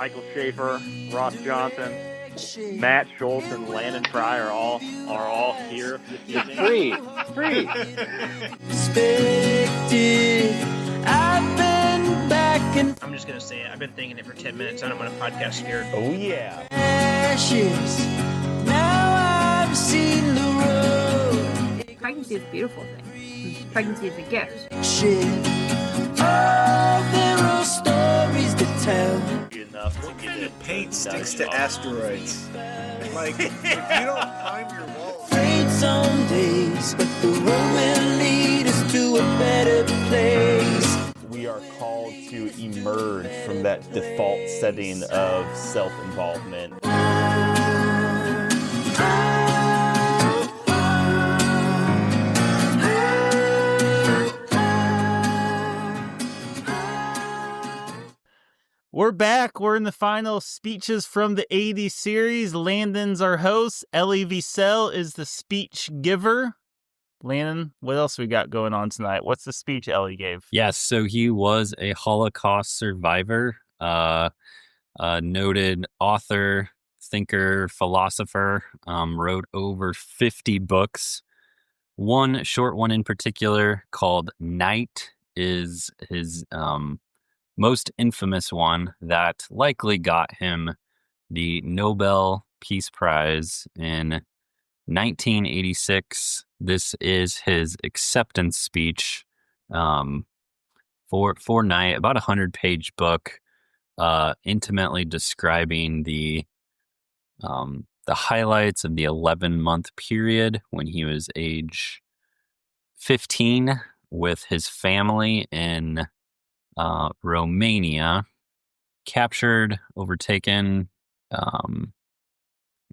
Michael Schaefer, Ross Johnson, Matt Schultz, and Landon Fry are all here this evening. Free. I'm just gonna say it. I've been thinking it for 10 minutes. I don't want a podcast scared. Oh yeah. Ashes. Now I've seen the road. Pregnancy is a beautiful thing. Pregnancy is a gift. Shit. Oh, there are stories to tell. What kind of paint sticks to asteroids? Like, if you don't prime your wall. Afraid some days, but the road will lead us to a better place. We are called to emerge from that default setting of self-involvement. We're back. We're in the final speeches from the 80 series. Landon's our host. Elie Wiesel is the speech giver. Landon, what else we got going on tonight? What's the speech Elie gave? Yes, so he was a Holocaust survivor, noted author, thinker, philosopher, wrote over 50 books. One short one in particular called Night is his most infamous one that likely got him the Nobel Peace Prize in 1986. This is his acceptance speech for Night, about 100-page book, intimately describing the highlights of the 11-month period when he was age 15 with his family in Romania, captured, overtaken,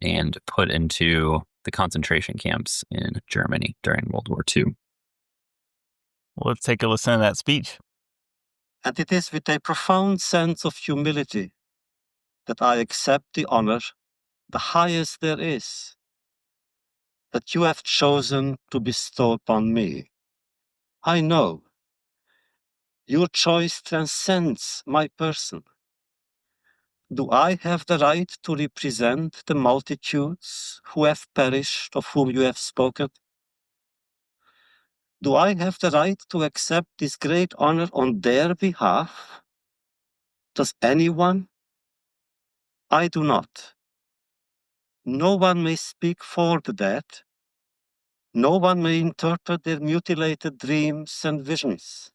and put into the concentration camps in Germany during World War II. Well, let's take a listen to that speech. And it is with a profound sense of humility that I accept the honor, the highest there is, that you have chosen to bestow upon me. I know your choice transcends my person. Do I have the right to represent the multitudes who have perished, of whom you have spoken? Do I have the right to accept this great honor on their behalf? Does anyone? I do not. No one may speak for the dead. No one may interpret their mutilated dreams and visions.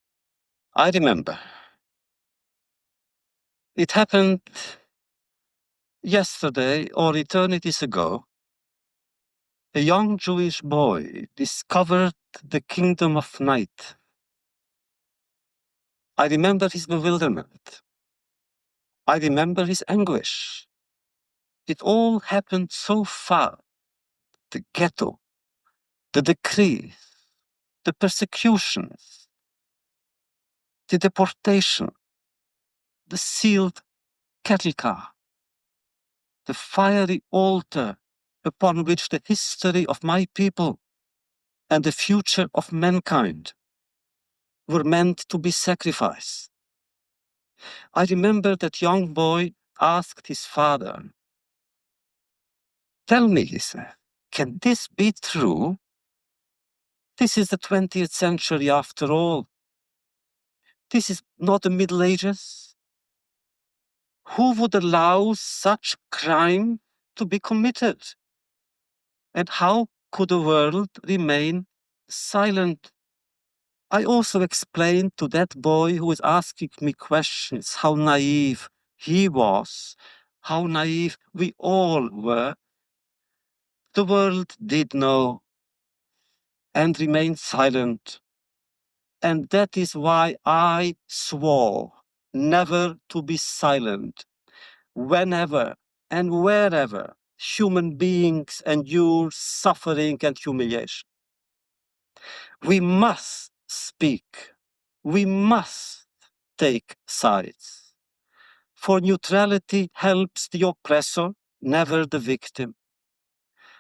I remember. It happened yesterday or eternities ago. A young Jewish boy discovered the kingdom of night. I remember his bewilderment. I remember his anguish. It all happened so fast. The ghetto, the decrees, the persecutions, the deportation, the sealed cattle car, the fiery altar upon which the history of my people and the future of mankind were meant to be sacrificed. I remember that young boy asked his father, "Tell me," he said, "can this be true? This is the 20th century after all. This is not the Middle Ages. Who would allow such crime to be committed? And how could the world remain silent?" I also explained to that boy who was asking me questions how naive he was, how naive we all were. The world did know and remained silent. And that is why I swore never to be silent whenever and wherever human beings endure suffering and humiliation. We must speak. We must take sides. For neutrality helps the oppressor, never the victim.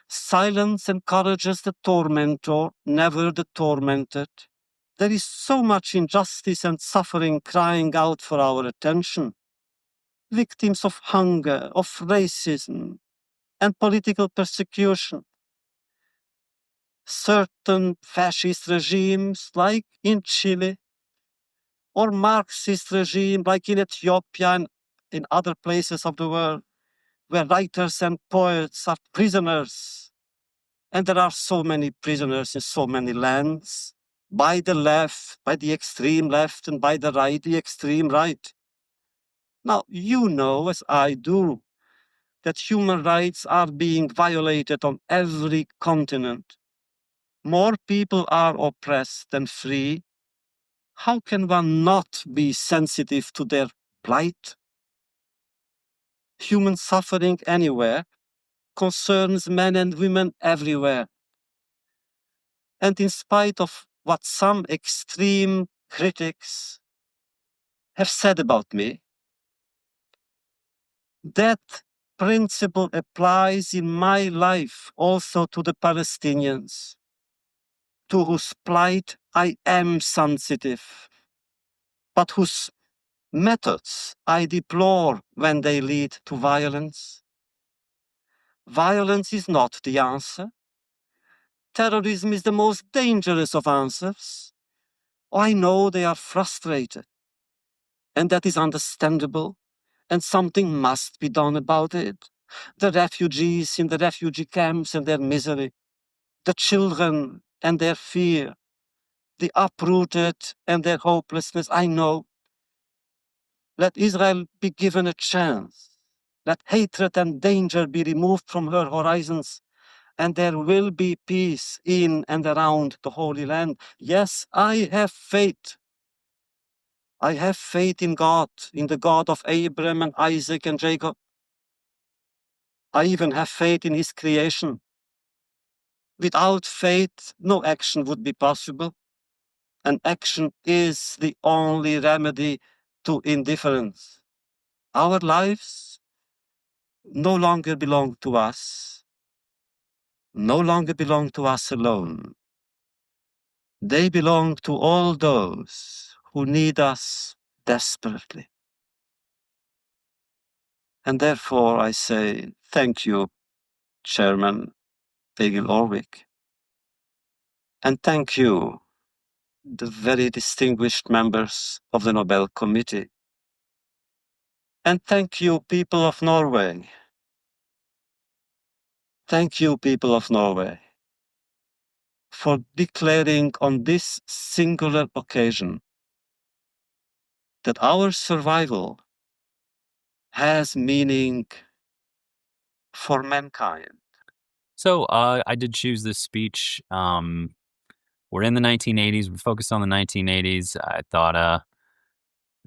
Silence encourages the tormentor, never the tormented. There is so much injustice and suffering crying out for our attention. victims of hunger, of racism, and political persecution. Certain fascist regimes, like in Chile, or Marxist regime, like in Ethiopia and in other places of the world, where writers and poets are prisoners. And there are so many prisoners in so many lands, by the left, by the extreme left, and by the right, the extreme right. Now, you know, as I do, that human rights are being violated on every continent. More people are oppressed than free. How can one not be sensitive to their plight? Human suffering anywhere concerns men and women everywhere. And in spite of what some extreme critics have said about me, that principle applies in my life also to the Palestinians, to whose plight I am sensitive, but whose methods I deplore when they lead to violence. Violence is not the answer. Terrorism is the most dangerous of answers. I know they are frustrated, and that is understandable, and something must be done about it. The refugees in the refugee camps and their misery, the children and their fear, the uprooted and their hopelessness, I know. Let Israel be given a chance. Let hatred and danger be removed from her horizons, and there will be peace in and around the Holy Land. Yes, I have faith. I have faith in God, in the God of Abraham and Isaac and Jacob. I even have faith in his creation. Without faith, no action would be possible. And action is the only remedy to indifference. Our lives no longer belong to us, no longer belong to us alone. They belong to all those who need us desperately. And therefore I say thank you, Chairman Egil Orvik. And thank you, the very distinguished members of the Nobel Committee. And thank you, people of Norway. Thank you, people of Norway, for declaring on this singular occasion that our survival has meaning for mankind. So I did choose this speech. We're in the 1980s. We're focused on the 1980s. I thought a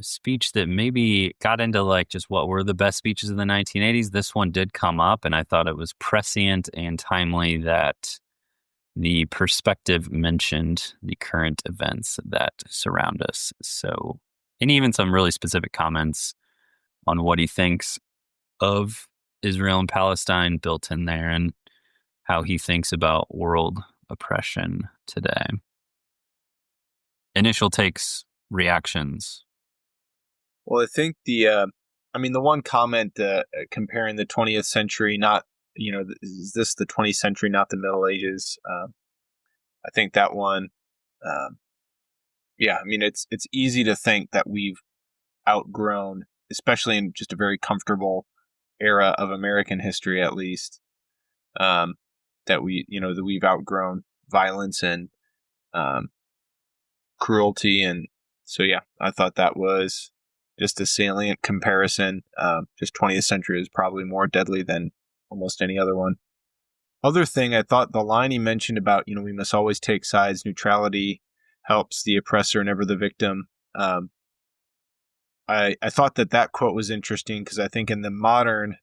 speech that maybe got into like just what were the best speeches of the 1980s. This one did come up, and I thought it was prescient and timely that the perspective mentioned the current events that surround us. So, and even some really specific comments on what he thinks of Israel and Palestine built in there, and how he thinks about world oppression today. Initial takes, reactions. Well, I think the one comment comparing the 20th century, not, is this the 20th century, not the Middle Ages? I think that one, it's easy to think that we've outgrown, especially in just a very comfortable era of American history, at least, that we've outgrown violence and cruelty. And so, yeah, I thought that was just a salient comparison. Just 20th century is probably more deadly than almost any other one. Other thing, I thought the line he mentioned about, we must always take sides, neutrality helps the oppressor, never the victim. I thought that quote was interesting because I think in the modern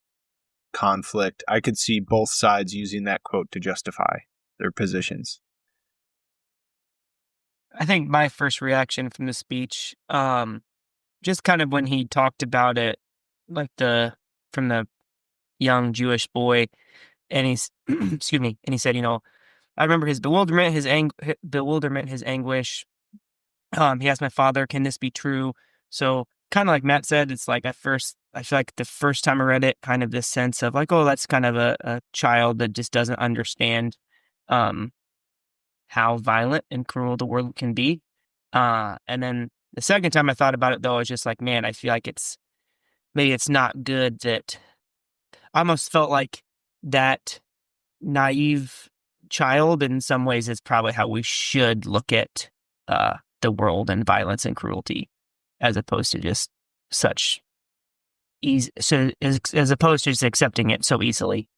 conflict, I could see both sides using that quote to justify their positions. I think my first reaction from the speech, just kind of when he talked about it, like from the young Jewish boy, and he's, excuse me, and he said, I remember his bewilderment, his anguish. He asked my father, "Can this be true?" So kind of like Matt said, it's like at first I feel like the first time I read it, kind of this sense of like, oh, that's kind of a child that just doesn't understand um, how violent and cruel the world can be. And then the second time I thought about it, though, I was just like, man, I feel like maybe it's not good that I almost felt like that naive child in some ways is probably how we should look at the world and violence and cruelty, as opposed to just such easy. So as opposed to just accepting it so easily.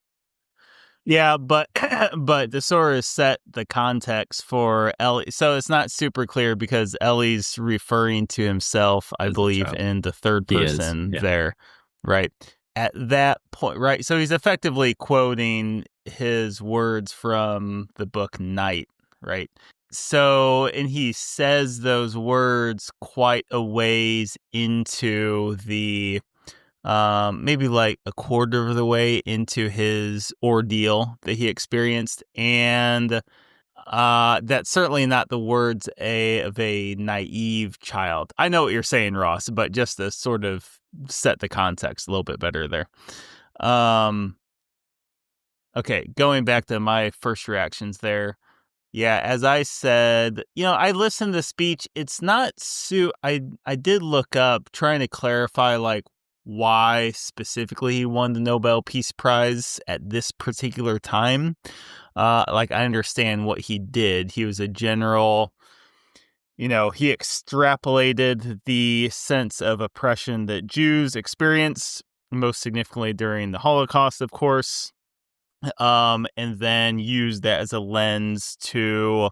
Yeah, but the sort set the context for Elie. So it's not super clear because Ellie's referring to himself, I As a believe, child. in the third He is, person yeah. there, right? At that point, right? So he's effectively quoting his words from the book Night, right? So, and he says those words quite a ways into the maybe like a quarter of the way into his ordeal that he experienced, and that's certainly not the words of a naive child. I know what you're saying, Ross, but just to sort of set the context a little bit better there. Okay, going back to my first reactions there. Yeah, as I said, I listened to the speech. It's not I did look up trying to clarify like why specifically he won the Nobel Peace Prize at this particular time. Like I understand what he did. He was a general, he extrapolated the sense of oppression that Jews experienced, most significantly during the Holocaust, of course. And then use that as a lens to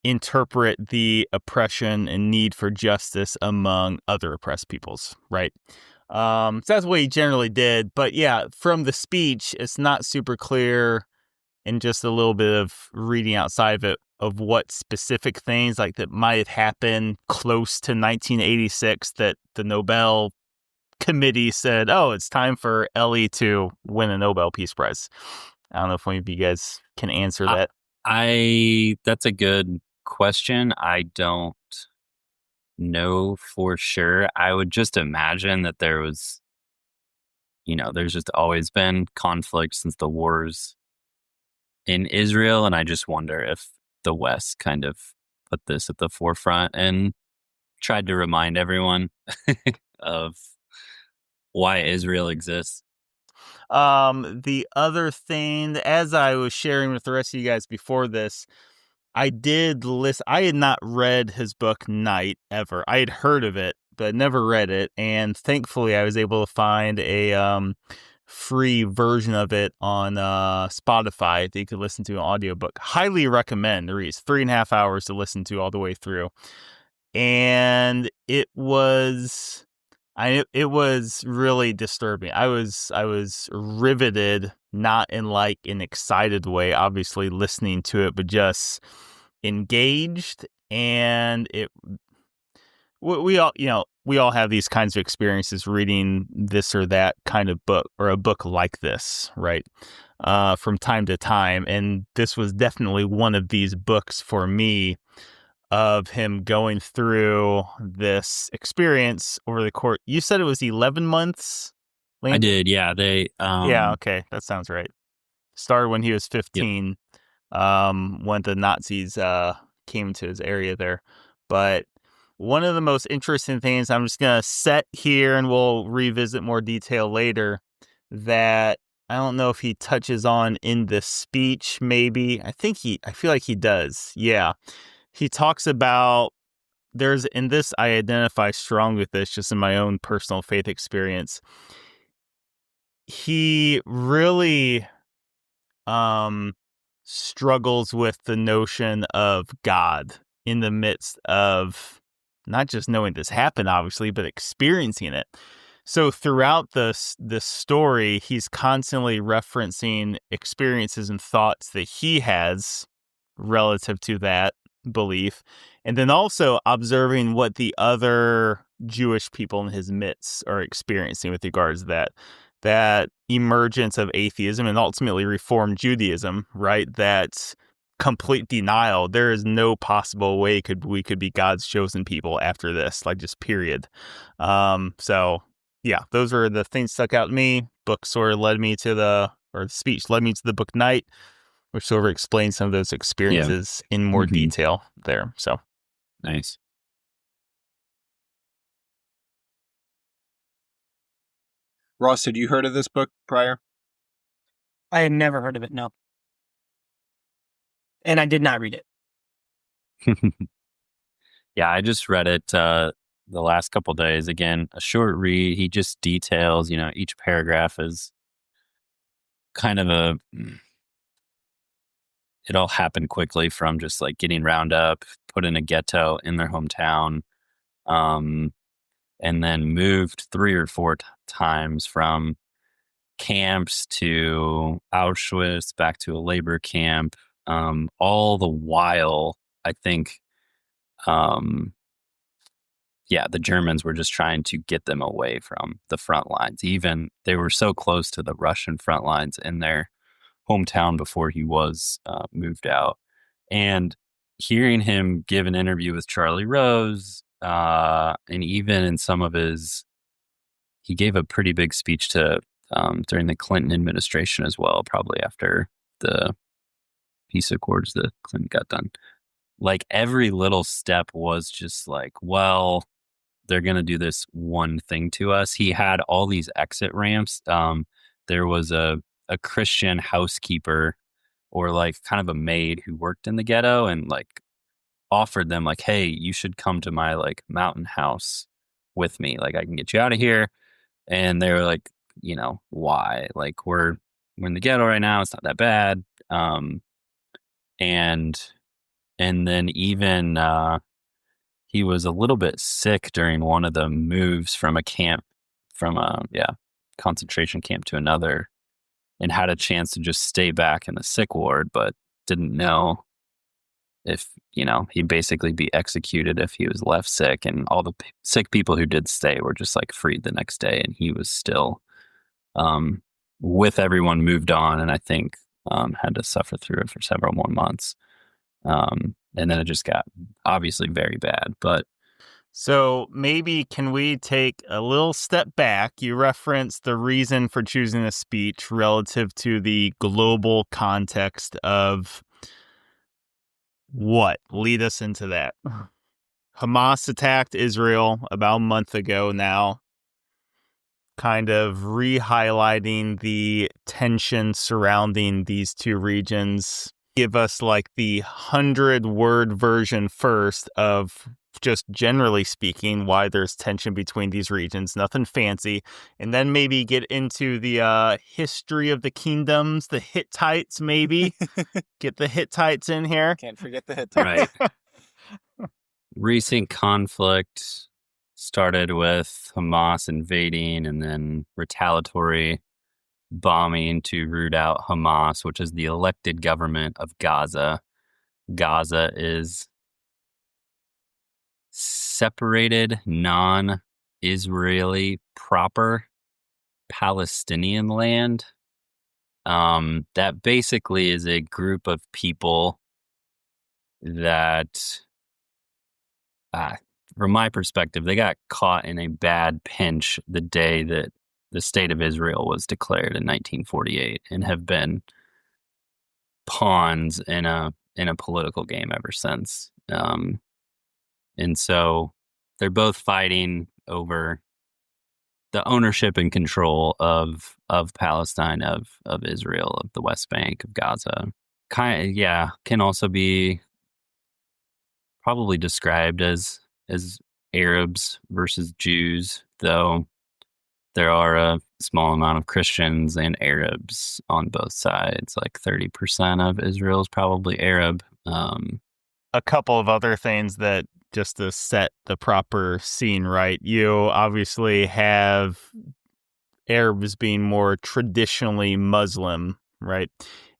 interpret the oppression and need for justice among other oppressed peoples, right? So that's what he generally did. But yeah, from the speech, it's not super clear, and just a little bit of reading outside of it of what specific things like that might have happened close to 1986 that the Nobel committee said, oh, it's time for Elie to win a Nobel Peace Prize. I don't know if any of you guys can answer that. That's a good question. I don't know for sure. I would just imagine that there was, there's just always been conflict since the wars in Israel. And I just wonder if the West kind of put this at the forefront and tried to remind everyone of why Israel exists. The other thing, as I was sharing with the rest of you guys before this, I did listen. I had not read his book Night ever. I had heard of it, but never read it. And thankfully, I was able to find a free version of it on Spotify that you could listen to an audiobook. Highly recommend. It's 3.5 hours to listen to all the way through. And it was really disturbing. I was riveted, not in like an excited way, obviously listening to it, but just engaged. And we all have these kinds of experiences reading this or that kind of book or a book like this, right? From time to time. And this was definitely one of these books for me, of him going through this experience over the course. You said it was 11 months? I did, yeah. Yeah, okay. That sounds right. Started when he was 15, when the Nazis came to his area there. But one of the most interesting things, I'm just going to set here and we'll revisit more detail later, that I don't know if he touches on in this speech, maybe. I feel like he does. Yeah. He talks about I identify strongly with this just in my own personal faith experience. He really struggles with the notion of God in the midst of not just knowing this happened, obviously, but experiencing it. So throughout this story, he's constantly referencing experiences and thoughts that he has relative to that belief, and then also observing what the other Jewish people in his midst are experiencing with regards to that emergence of atheism and ultimately Reformed Judaism, right? That complete denial. There is no possible way we could be God's chosen people after this, like just period. So yeah, those are the things stuck out to me. Book sort of the speech led me to the book Night, which sort of explains some of those experiences in more detail there. So nice. Ross, had you heard of this book prior? I had never heard of it, no. And I did not read it. Yeah, I just read it the last couple days. Again, a short read. He just details, each paragraph is kind of it all happened quickly from just like getting round up, put in a ghetto in their hometown, and then moved 3 or 4 times from camps to Auschwitz, back to a labor camp, all the while, I think, the Germans were just trying to get them away from the front lines. Even they were so close to the Russian front lines in their hometown before he was moved out. And hearing him give an interview with Charlie Rose, and even in some of he gave a pretty big speech to during the Clinton administration as well, probably after the peace accords that Clinton got done. Like every little step was just like, well, they're going to do this one thing to us. He had all these exit ramps. There was a Christian housekeeper or like kind of a maid who worked in the ghetto and like offered them like, hey, you should come to my like mountain house with me. Like I can get you out of here. And they were like, why? Like we're in the ghetto right now. It's not that bad. And then even he was a little bit sick during one of the moves from a concentration camp to another, and had a chance to just stay back in the sick ward, but didn't know if, he'd basically be executed if he was left sick. And all the sick people who did stay were just like freed the next day. And he was still, with everyone moved on, and I think had to suffer through it for several more months. And then it just got obviously very bad. But so maybe can we take a little step back? You referenced the reason for choosing a speech relative to the global context of what? Lead us into that. Hamas attacked Israel about a month ago now, kind of re-highlighting the tension surrounding these two regions. Give us like the 100-word version first of just generally speaking why there's tension between these regions, nothing fancy, and then maybe get into the history of the kingdoms, the Hittites maybe. Get the Hittites in here. Can't forget the Hittites. Right. Recent conflict started with Hamas invading and then retaliatory bombing to root out Hamas, which is the elected government of Gaza. Gaza is separated, non-Israeli proper Palestinian land. That basically is a group of people that, from my perspective, they got caught in a bad pinch the day that the state of Israel was declared in 1948, and have been pawns in a political game ever since. And so they're both fighting over the ownership and control of Palestine, of Israel, of the West Bank, of Gaza. Can also be probably described as Arabs versus Jews, though there are a small amount of Christians and Arabs on both sides. Like 30% of Israel is probably Arab. A couple of other things that, just to set the proper scene right, you obviously have Arabs being more traditionally Muslim, right?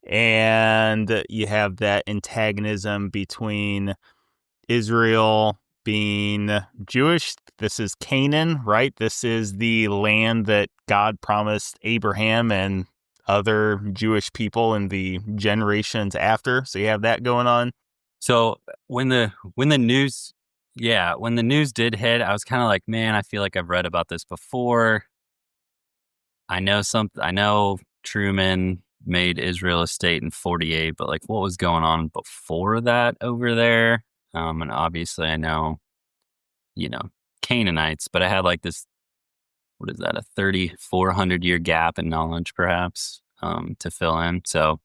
And you have that antagonism between Israel being Jewish. This is Canaan, right? This is the land that God promised Abraham and other Jewish people in the generations after. So you have that going on. So when the news did hit, I was kind of like, man, I feel like I've read about this before. I know Truman made Israel a state in 48, but like what was going on before that over there? And obviously I know, Canaanites, but I had like this, what is that, a 3,400 year gap in knowledge perhaps, to fill in. So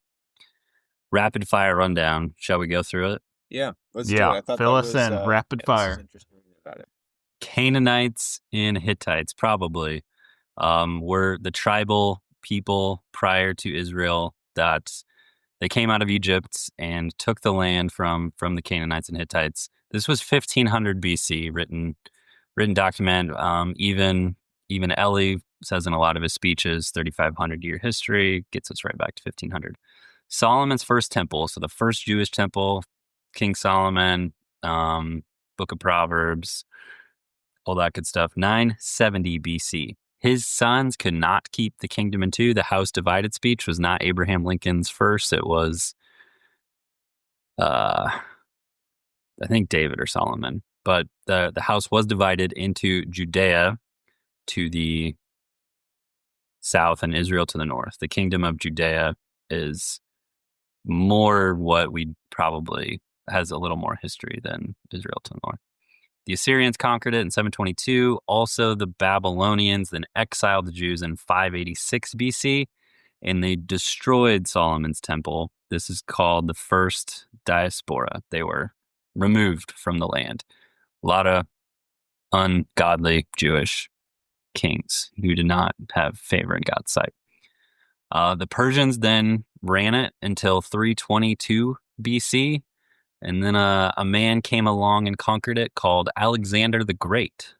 rapid fire rundown. Shall we go through it? Yeah, let's do it. I thought fill that us was, in, rapid this fire. is interesting about it. Canaanites and Hittites, probably, were the tribal people prior to Israel that they came out of Egypt and took the land from the Canaanites and Hittites. This was 1500 BC, written document. Even Elie says in a lot of his speeches, 3,500 year history gets us right back to 1500. Solomon's first temple, so the first Jewish temple, King Solomon, Book of Proverbs, all that good stuff, 970 BC. His sons could not keep the kingdom in two. The House Divided speech was not Abraham Lincoln's first. It was, I think, David or Solomon. But the house was divided into Judea to the south and Israel to the north. The kingdom of Judea is more what we probably has a little more history than Israel to the north. The Assyrians conquered it in 722. Also, the Babylonians then exiled the Jews in 586 BC, and they destroyed Solomon's temple. This is called the first diaspora. They were removed from the land. A lot of ungodly Jewish kings who did not have favor in God's sight. The Persians then ran it until 322 BC, and then a man came along and conquered it called Alexander the Great.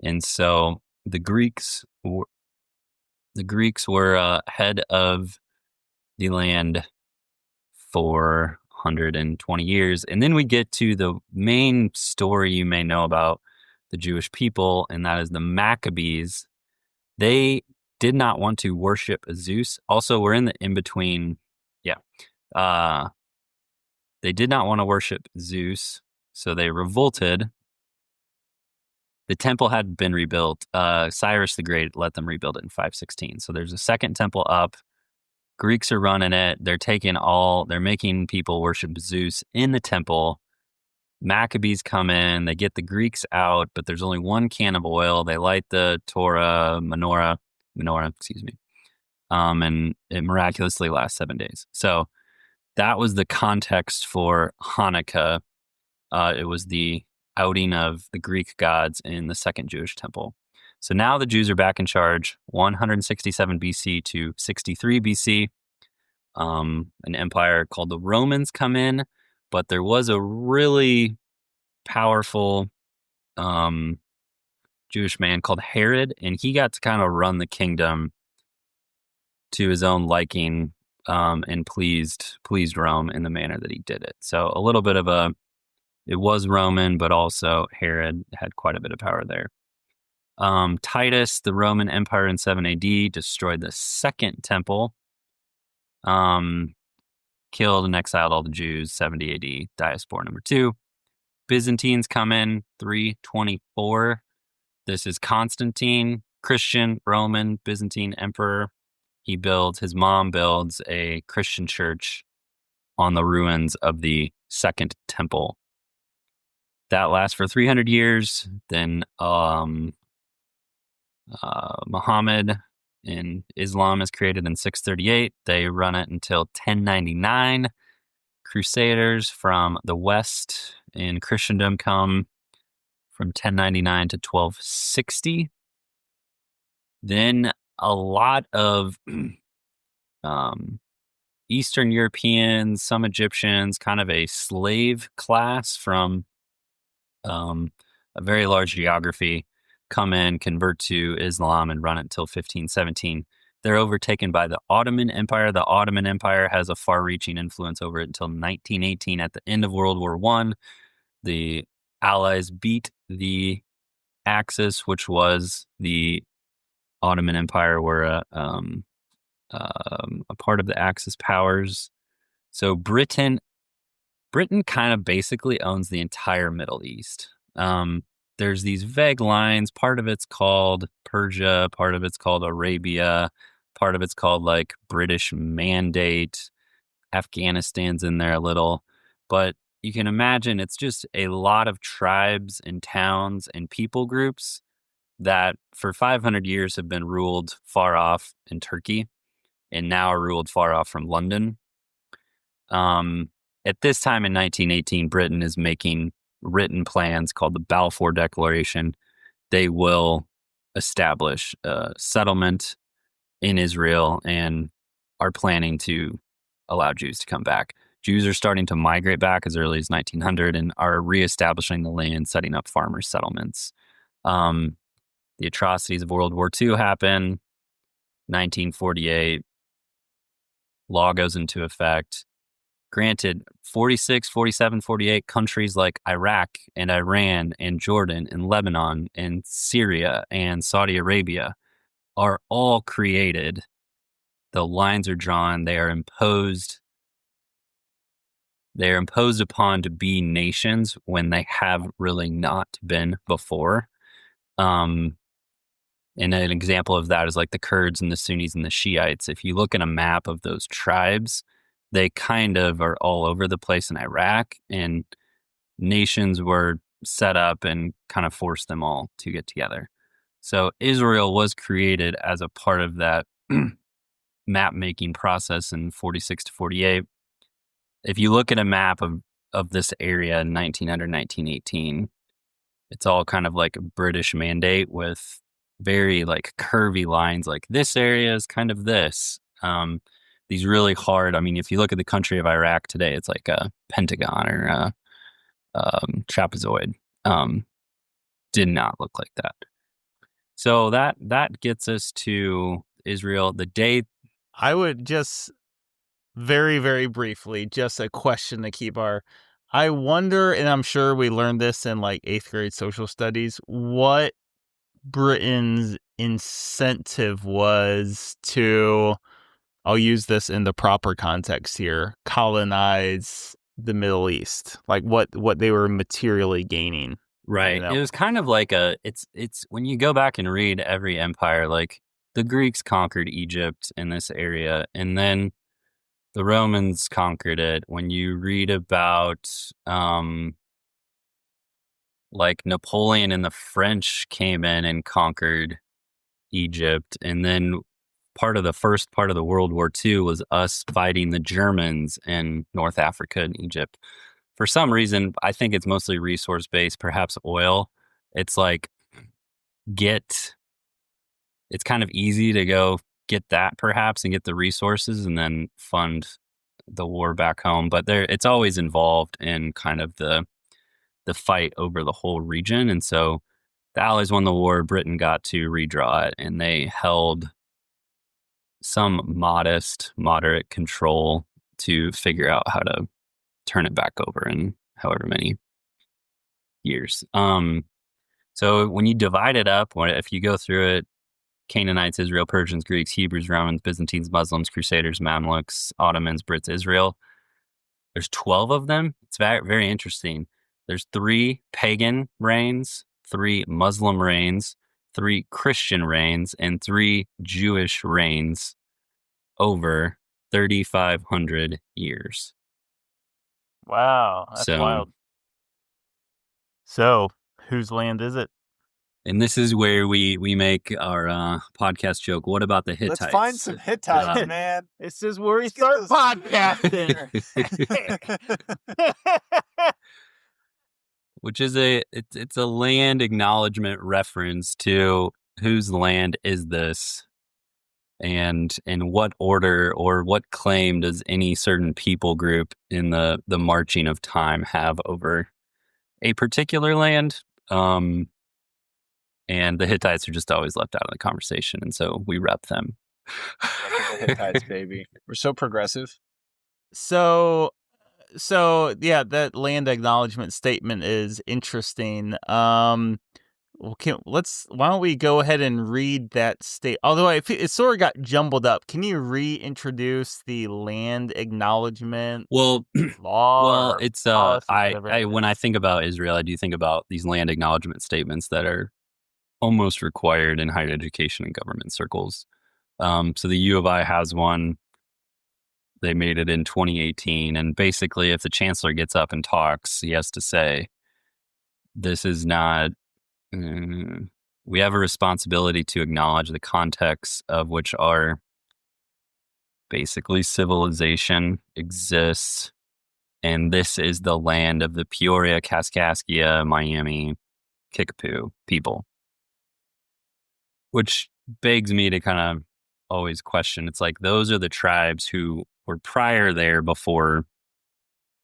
And so the Greeks were head of the land for 120 years. And then we get to the main story you may know about the Jewish people, and that is the Maccabees. They did not want to worship Zeus. Also, we're in the in-between. Yeah. They did not want to worship Zeus, so they revolted. The temple had been rebuilt. Cyrus the Great let them rebuild it in 516. So there's a second temple up. Greeks are running it. They're making people worship Zeus in the temple. Maccabees come in, they get the Greeks out, but there's only one can of oil. They light the menorah, and it miraculously lasts 7 days. So that was the context for Hanukkah. It was the outing of the Greek gods in the second Jewish temple. So now the Jews are back in charge, 167 BC to 63 BC. An empire called the Romans come in, but there was a really powerful Jewish man called Herod, and he got to kind of run the kingdom to his own liking, and pleased Rome in the manner that he did it. So a little bit of it was Roman, but also Herod had quite a bit of power there. Titus, the Roman Empire in 7 AD, destroyed the second temple, killed and exiled all the Jews, 70 AD, diaspora number 2. Byzantines come in, 324. This is Constantine, Christian, Roman, Byzantine emperor. His mom builds a Christian church on the ruins of the second temple. That lasts for 300 years. Then Muhammad in Islam is created in 638. They run it until 1099. Crusaders from the West in Christendom come from 1099 to 1260. Then a lot of Eastern Europeans, some Egyptians, kind of a slave class from a very large geography, come in, convert to Islam, and run it until 1517. They're overtaken by the Ottoman Empire. The Ottoman Empire has a far-reaching influence over it until 1918. At the end of World War I, the Allies beat the Axis, which was the Ottoman Empire, were a part of the Axis powers. So Britain kind of basically owns the entire Middle East. There's these vague lines. Part of it's called Persia, part of it's called Arabia, part of it's called like British Mandate. Afghanistan's in there a little, but you can imagine it's just a lot of tribes and towns and people groups that for 500 years have been ruled far off in Turkey and now are ruled far off from London. At this time in 1918, Britain is making written plans called the Balfour Declaration. They will establish a settlement in Israel and are planning to allow Jews to come back. Jews are starting to migrate back as early as 1900 and are reestablishing the land, setting up farmer settlements. The atrocities of World War II happen. 1948, law goes into effect. Granted, 46, 47, 48 countries like Iraq and Iran and Jordan and Lebanon and Syria and Saudi Arabia are all created. The lines are drawn. They are imposed upon to be nations when they have really not been before. And an example of that is like the Kurds and the Sunnis and the Shiites. If you look at a map of those tribes, they kind of are all over the place in Iraq, and nations were set up and kind of forced them all to get together. So Israel was created as a part of that map-making process in 46 to 48. If you look at a map of this area in 1900, 1918, it's all kind of like a British mandate with very like curvy lines, like this area is kind of this. These really hard, I mean, if you look at the country of Iraq today, it's like a pentagon or a trapezoid. Did not look like that. So that gets us to Israel. The day I would just very, very briefly, just a question to keep I wonder, and I'm sure we learned this in like 8th grade social studies, what Britain's incentive was to, I'll use this in the proper context here, colonize the Middle East, like what they were materially gaining. Right. It was kind of like it's when you go back and read every empire, like the Greeks conquered Egypt in this area, and then the Romans conquered it. When you read about like Napoleon and the French came in and conquered Egypt, and then the first part of the World War II was us fighting the Germans in North Africa and Egypt. For some reason, I think it's mostly resource-based, perhaps oil. It's like it's kind of easy to go get that perhaps and get the resources and then fund the war back home. But it's always involved in kind of the fight over the whole region. And so the Allies won the war, Britain got to redraw it, and they held some moderate control to figure out how to turn it back over in however many years. So when you divide it up, if you go through it, Canaanites, Israel, Persians, Greeks, Hebrews, Romans, Byzantines, Muslims, Crusaders, Mamluks, Ottomans, Brits, Israel. There's 12 of them. It's very, very interesting. There's 3 pagan reigns, 3 Muslim reigns, 3 Christian reigns, and 3 Jewish reigns over 3,500 years. Wow, that's wild. So, whose land is it? And this is where we make our podcast joke. What about the Hittites? Let's find some Hittites, man. This is where we start podcasting. Which is it's a land acknowledgement reference to whose land is this, and in what order or what claim does any certain people group in the marching of time have over a particular land. And the Hittites are just always left out of the conversation, and so we rep them. The Hittites, baby. We're so progressive. So yeah, that land acknowledgement statement is interesting. why don't we go ahead and read that state? Although it sort of got jumbled up. Can you reintroduce the land acknowledgement Well, law? well, or it's policy, whatever it when I is? think about Israel, I do think about these land acknowledgement statements that are almost required in higher education and government circles. So the U of I has one. They made it in 2018, and basically, if the chancellor gets up and talks, he has to say, "This is not." We have a responsibility to acknowledge the context of which our basically civilization exists, and this is the land of the Peoria, Kaskaskia, Miami, Kickapoo people. Which begs me to kind of always question. It's like those are the tribes who were prior there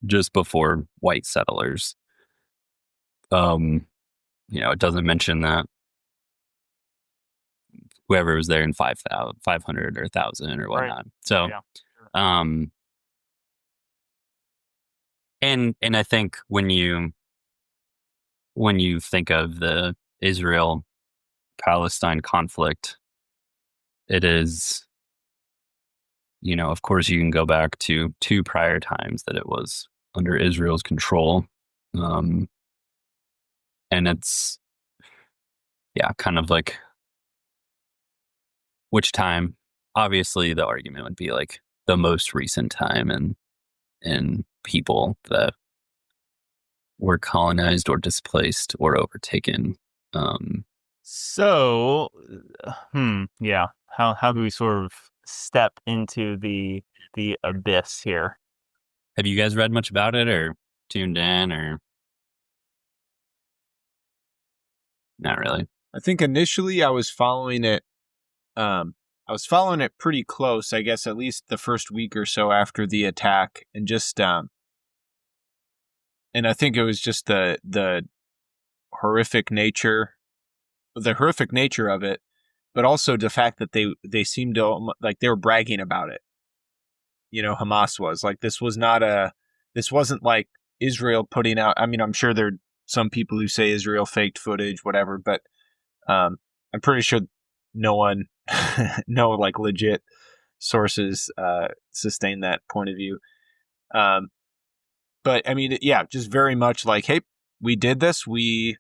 just before white settlers. It doesn't mention that whoever was there in 500 or 1,000 or whatnot. Right. So, Yeah. and I think when you think of the Israel-Palestine conflict, it is, of course, you can go back to two prior times that it was under Israel's control. And it's, kind of like which time. Obviously, the argument would be like the most recent time and people that were colonized or displaced or overtaken. So, yeah. How do we sort of step into the abyss here? Have you guys read much about it or tuned in or not really? I think initially I was following it. I was following it pretty close, I guess, at least the first week or so after the attack, and just and I think it was just the horrific nature of it, but also the fact that they seemed to like they were bragging about it. Hamas was like, this wasn't like Israel putting out. I mean, I'm sure there are some people who say Israel faked footage, whatever, but I'm pretty sure no one, no like legit sources sustain that point of view. But I mean, yeah, just very much like, hey, we did this. We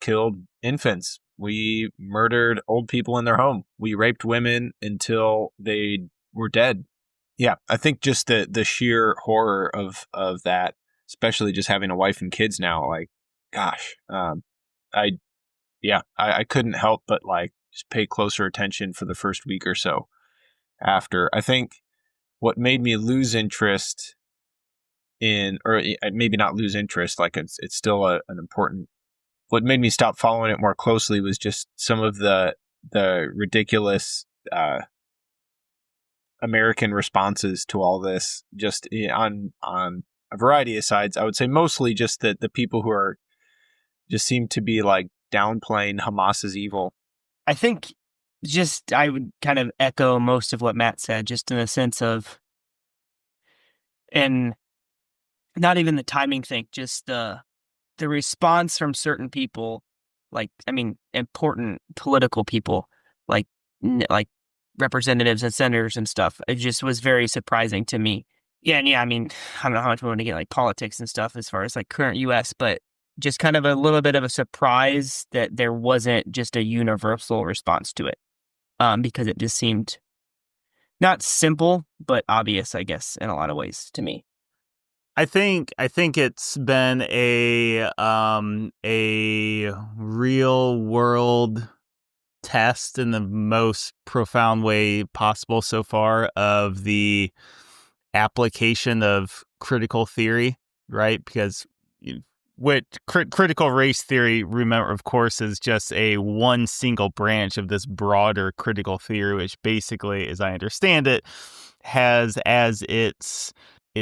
killed infants. We murdered old people in their home. We raped women until they were dead. Yeah, I think just the sheer horror of that, especially just having a wife and kids now, like, gosh, I couldn't help but like just pay closer attention for the first week or so after. I think what made me lose interest or maybe not lose interest, like it's still an important. What made me stop following it more closely was just some of the ridiculous American responses to all this, just on a variety of sides. I would say mostly just the people who are just seem to be like downplaying Hamas's evil. I think I would kind of echo most of what Matt said, just in the sense of, and not even the timing thing, just the response from certain people, like, I mean, important political people, like representatives and senators and stuff. It just was very surprising to me. Yeah, and I mean, I don't know how much we want to get like politics and stuff as far as like current U.S., but just kind of a little bit of a surprise that there wasn't just a universal response to it, because it just seemed not simple, but obvious, I guess, in a lot of ways to me. I think it's been a real world test in the most profound way possible so far of the application of critical theory, right? Because critical race theory, remember, of course, is just one single branch of this broader critical theory, which basically, as I understand it, has as its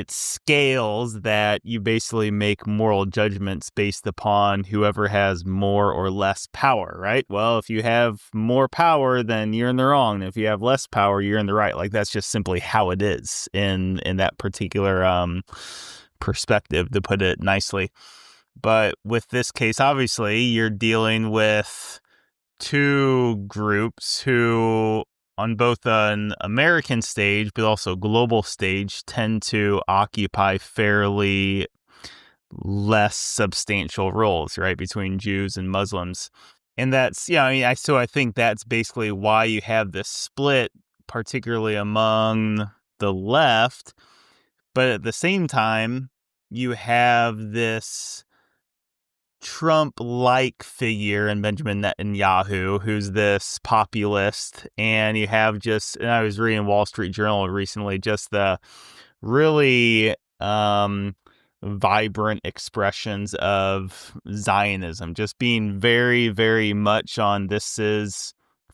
scales that you basically make moral judgments based upon whoever has more or less power, right? Well, if you have more power, then you're in the wrong. And if you have less power, you're in the right. Like, that's just simply how it is in that particular perspective, to put it nicely. But with this case, obviously, you're dealing with two groups who, on both an American stage but also global stage, tend to occupy fairly less substantial roles, right, between Jews and Muslims. And that's, yeah, I mean, I think that's basically why you have this split, particularly among the left. But at the same time, you have this Trump-like figure in Benjamin Netanyahu, who's this populist, and you have and I was reading Wall Street Journal recently, just the really vibrant expressions of Zionism, just being very, very much on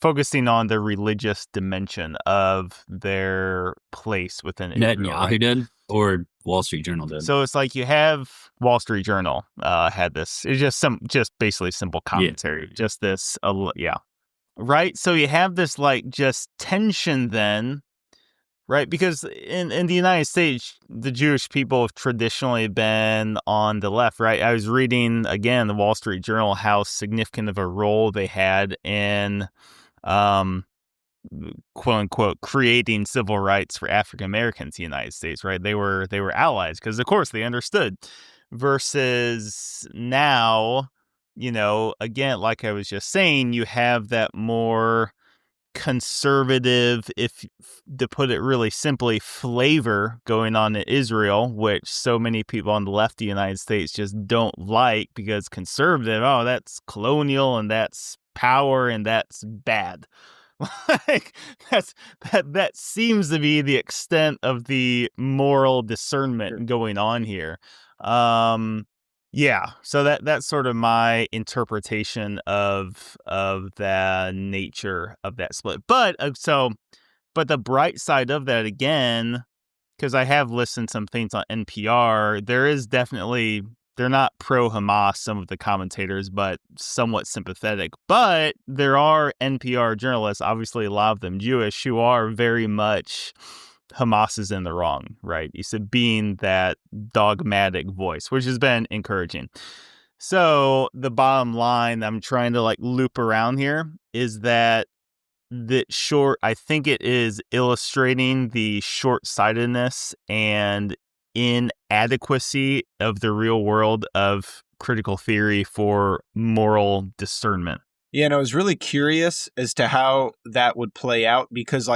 focusing on the religious dimension of their place within Israel. Netanyahu Right? did, or Wall Street Journal did. So it's like you have Wall Street Journal had this. It's just basically simple commentary. Yeah. Just this, yeah. Right? So you have this like just tension then, right? Because in the United States, the Jewish people have traditionally been on the left, right? I was reading, again, the Wall Street Journal, how significant of a role they had in quote unquote creating civil rights for African Americans in the United States, right? They were allies because of course they understood. Versus now, again, like I was just saying, you have that more conservative, if to put it really simply, flavor going on in Israel, which so many people on the left of the United States just don't like because conservative, oh, that's colonial and that's power and that's bad. Like that seems to be the extent of the moral discernment going on here. Yeah, so that's sort of my interpretation of the nature of that split. But the bright side of that, again, because I have listened to some things on NPR, there is definitely, they're not pro-Hamas, some of the commentators, but somewhat sympathetic. But there are NPR journalists, obviously a lot of them Jewish, who are very much Hamas is in the wrong, right? You said being that dogmatic voice, which has been encouraging. So the bottom line I'm trying to like loop around here is that I think it is illustrating the short-sightedness and inadequacy of the real world of critical theory for moral discernment. Yeah, and I was really curious as to how that would play out because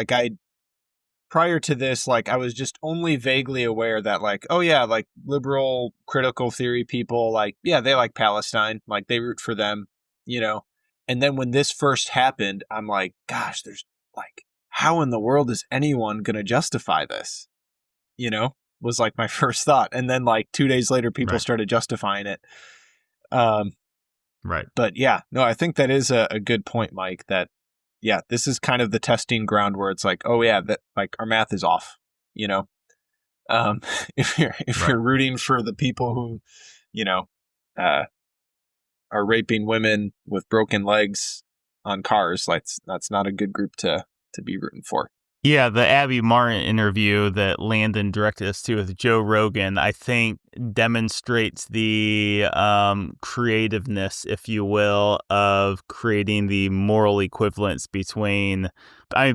prior to this, I was just only vaguely aware that oh yeah, liberal critical theory people, yeah, they like Palestine, they root for them, And then when this first happened, I'm like, gosh, there's how in the world is anyone going to justify this? Was my first thought. And then 2 days later, people started justifying it. Right. But yeah, no, I think that is a good point, Mike, that yeah, this is kind of the testing ground where it's oh yeah, that our math is off, if you're rooting for the people who, are raping women with broken legs on cars, that's not a good group to be rooting for. Yeah, the Abby Martin interview that Landon directed us to with Joe Rogan, I think demonstrates the creativeness, if you will, of creating the moral equivalence between,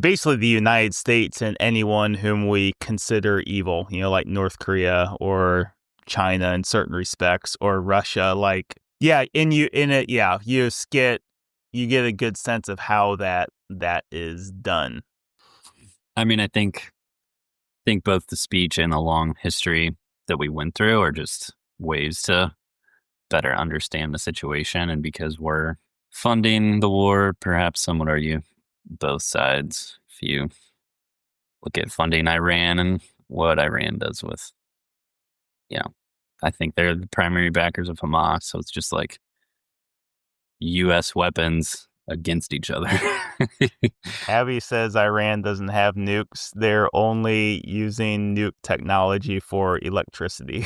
basically the United States and anyone whom we consider evil, like North Korea or China in certain respects, or Russia. You get a good sense of how that is done. I think both the speech and the long history that we went through are just ways to better understand the situation. And because we're funding the war, perhaps some would argue both sides. If you look at funding Iran and what Iran does with, I think they're the primary backers of Hamas. So it's just U.S. weapons against each other. Abby says Iran doesn't have nukes. They're only using nuke technology for electricity.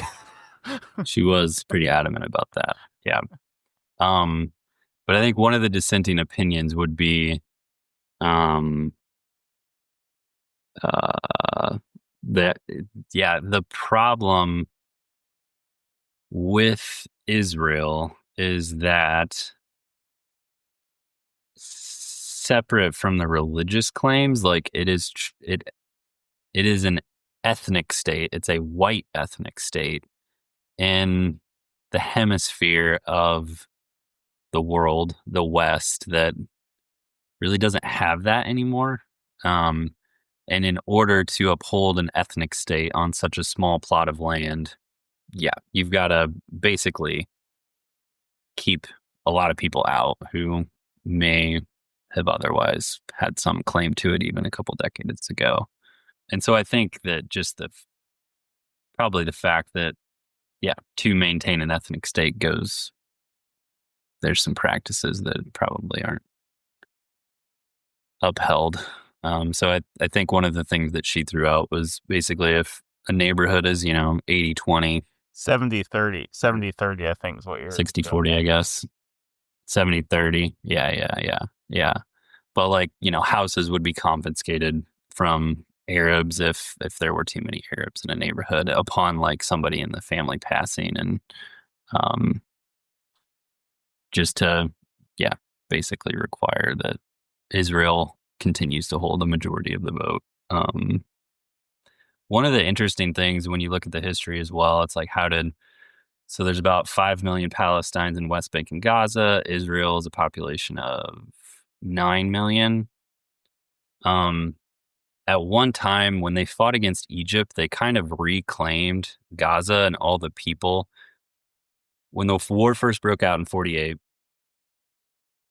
She was pretty adamant about that. Yeah. But I think one of the dissenting opinions would be that, the problem with Israel is that separate from the religious claims, like it is an ethnic state. It's a white ethnic state in the hemisphere of the world, the West, that really doesn't have that anymore. And in order to uphold an ethnic state on such a small plot of land, you've got to basically keep a lot of people out who may have otherwise had some claim to it even a couple decades ago. And so I think that just probably the fact that, to maintain an ethnic state there's some practices that probably aren't upheld. So I think one of the things that she threw out was basically if a neighborhood is, 80-20. 70-30. 70-30, I think is what you're 60-40, I guess. 70-30. Yeah. But like, houses would be confiscated from Arabs if there were too many Arabs in a neighborhood upon like somebody in the family passing, and just to basically require that Israel continues to hold a majority of the vote. One of the interesting things when you look at the history as well, it's like so there's about 5 million Palestinians in West Bank and Gaza. Israel is a population of 9 million. At one time, when they fought against Egypt, they kind of reclaimed Gaza and all the people. When the war first broke out in 48,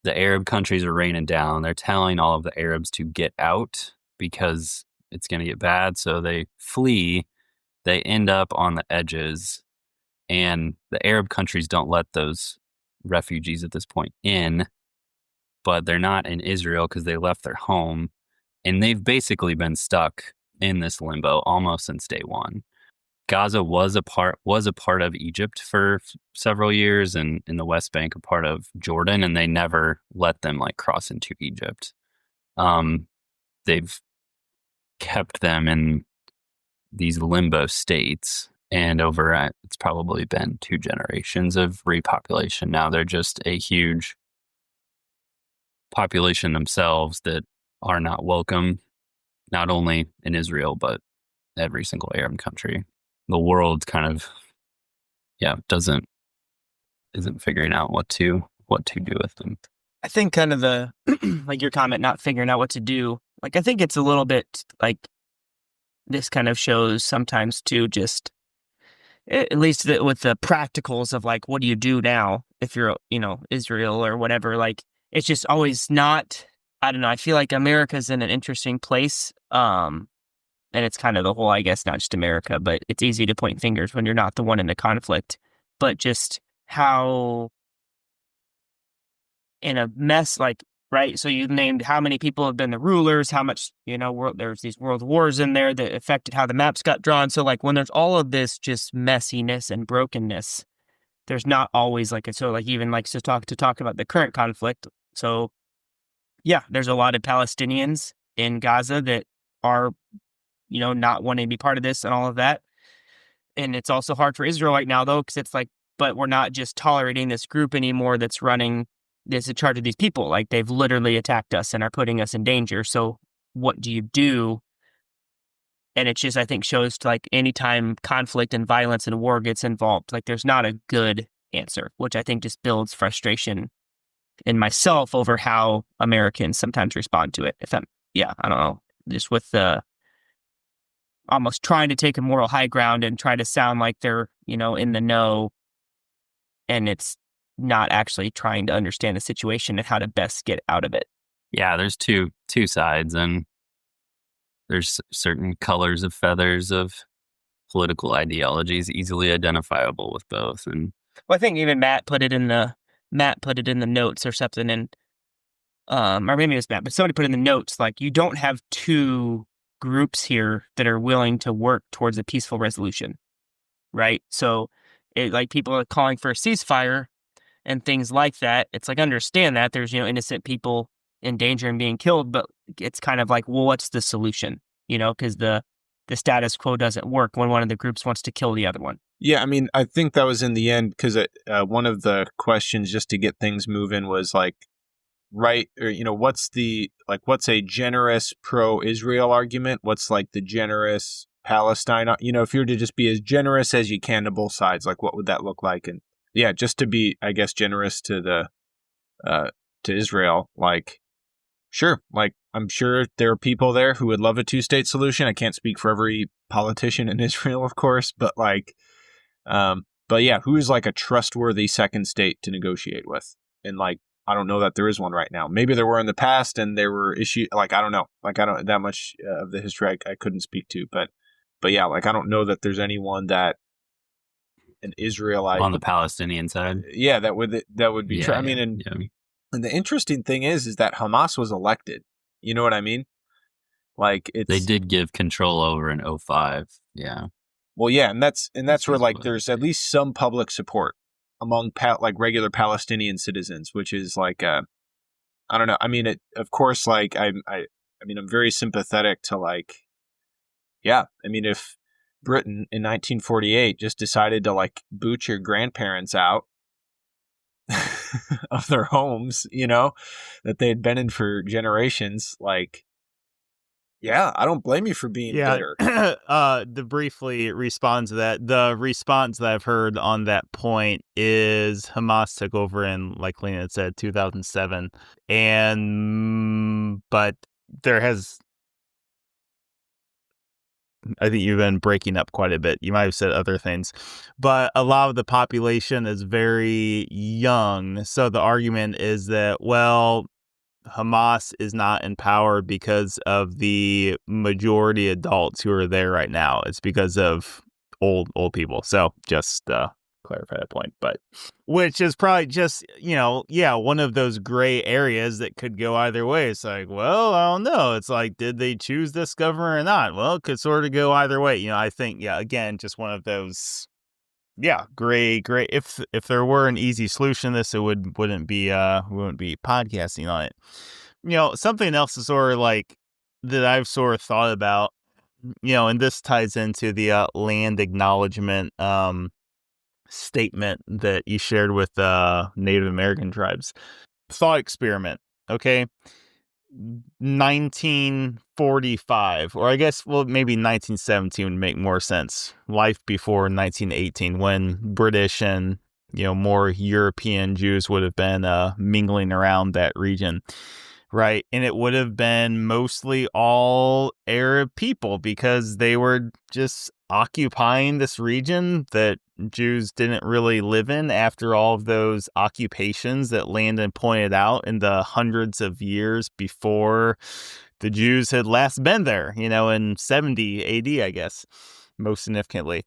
the Arab countries are raining down. They're telling all of the Arabs to get out because it's going to get bad. So they flee. They end up on the edges. And the Arab countries don't let those refugees at this point in. But they're not in Israel because they left their home. And they've basically been stuck in this limbo almost since day one. Gaza was a part of Egypt for several years, and in the West Bank a part of Jordan, and they never let them like cross into Egypt. They've kept them in these limbo states, and it's probably been 2 generations of repopulation. Now they're just a huge population themselves that are not welcome, not only in Israel, but every single Arab country. The world kind of, isn't figuring out what to do with them. I think kind of the, like your comment, not figuring out what to do. Like, I think it's a little bit like this kind of shows sometimes too, just at least with the practicals of like, what do you do now if you're, Israel or whatever? Like, it's just always not, I don't know. I feel like America's in an interesting place. And it's kind of the whole, I guess, not just America, but it's easy to point fingers when you're not the one in the conflict. But just how in a mess, like, right? So you named how many people have been the rulers, how much, there's these world wars in there that affected how the maps got drawn. So like when there's all of this just messiness and brokenness, there's not always even like to talk about the current conflict. So yeah, there's a lot of Palestinians in Gaza that are, not wanting to be part of this and all of that. And it's also hard for Israel right now, though, because it's like, but we're not just tolerating this group anymore that's in charge of these people. Like, they've literally attacked us and are putting us in danger. So what do you do? And it just, I think, shows to like anytime conflict and violence and war gets involved, like there's not a good answer, which I think just builds frustration in myself over how Americans sometimes respond to it. I don't know, just with the almost trying to take a moral high ground and try to sound like they're, in the know, and it's not actually trying to understand the situation and how to best get out of it. Yeah, there's two sides, and there's certain colors of feathers of political ideologies easily identifiable with both. And well, I think even Matt put it in the notes or something, and or maybe it was Matt, but somebody put in the notes like you don't have two groups here that are willing to work towards a peaceful resolution, right? So, like people are calling for a ceasefire and things like that. It's like, understand that there's innocent people in danger and being killed, but it's kind of like, well, what's the solution? Because the status quo doesn't work when one of the groups wants to kill the other one. Yeah, I mean, I think that was in the end because one of the questions just to get things moving was like, right, or what's a generous pro-Israel argument? What's like the generous Palestine? If you were to just be as generous as you can to both sides, like what would that look like? And yeah, just to be, I guess, generous to to Israel, like. Sure. Like, I'm sure there are people there who would love a two-state solution. I can't speak for every politician in Israel, of course, but but yeah, who is like a trustworthy second state to negotiate with? And like, I don't know that there is one right now. Maybe there were in the past and there were issues. Like, I don't know. Like, I don't that much of the history I couldn't speak to, but yeah, like, I don't know that there's anyone that an Israelite on the Palestinian side. Yeah, that would be true. I mean, and the interesting thing is that Hamas was elected. You know what I mean? Like they did give control over in 2005. Yeah. Well, yeah, and that's where like there's at least some public support among like regular Palestinian citizens, which is like I don't know. I mean, of course, like I mean, I'm very sympathetic to like, yeah. I mean, if Britain in 1948 just decided to like boot your grandparents out of their homes, that they had been in for generations, like, yeah, I don't blame you for being bitter. To briefly respond to that, the response that I've heard on that point is Hamas took over in, like Lena had said, 2007, but there has, I think you've been breaking up quite a bit. You might have said other things, but a lot of the population is very young. So the argument is that, well, Hamas is not in power because of the majority adults who are there right now. It's because of old people. So just clarify that point, but which is probably just, one of those gray areas that could go either way. It's like, well, I don't know. It's like, did they choose this governor or not? Well, it could sort of go either way. I think, again, just one of those, gray. If there were an easy solution to this, it wouldn't be podcasting on it. Something else is sort of like that I've sort of thought about, and this ties into the land acknowledgement statement that you shared with Native American tribes. Thought experiment, okay? 1945, or I guess, well, maybe 1917 would make more sense. Life before 1918, when British and, more European Jews would have been mingling around that region. Right. And it would have been mostly all Arab people because they were just occupying this region that Jews didn't really live in after all of those occupations that Landon pointed out in the hundreds of years before the Jews had last been there, in 70 AD, I guess, most significantly.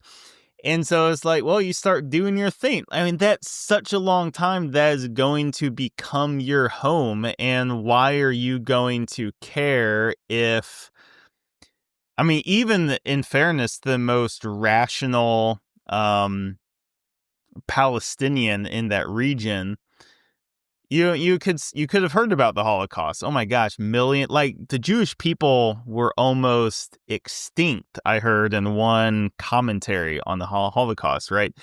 And so it's like, well, you start doing your thing. I mean, that's such a long time that is going to become your home. And why are you going to care if, I mean, even in fairness, the most rational Palestinian in that region, you could have heard about the Holocaust. Oh my gosh, the Jewish people were almost extinct, I heard in one commentary on the Holocaust, right?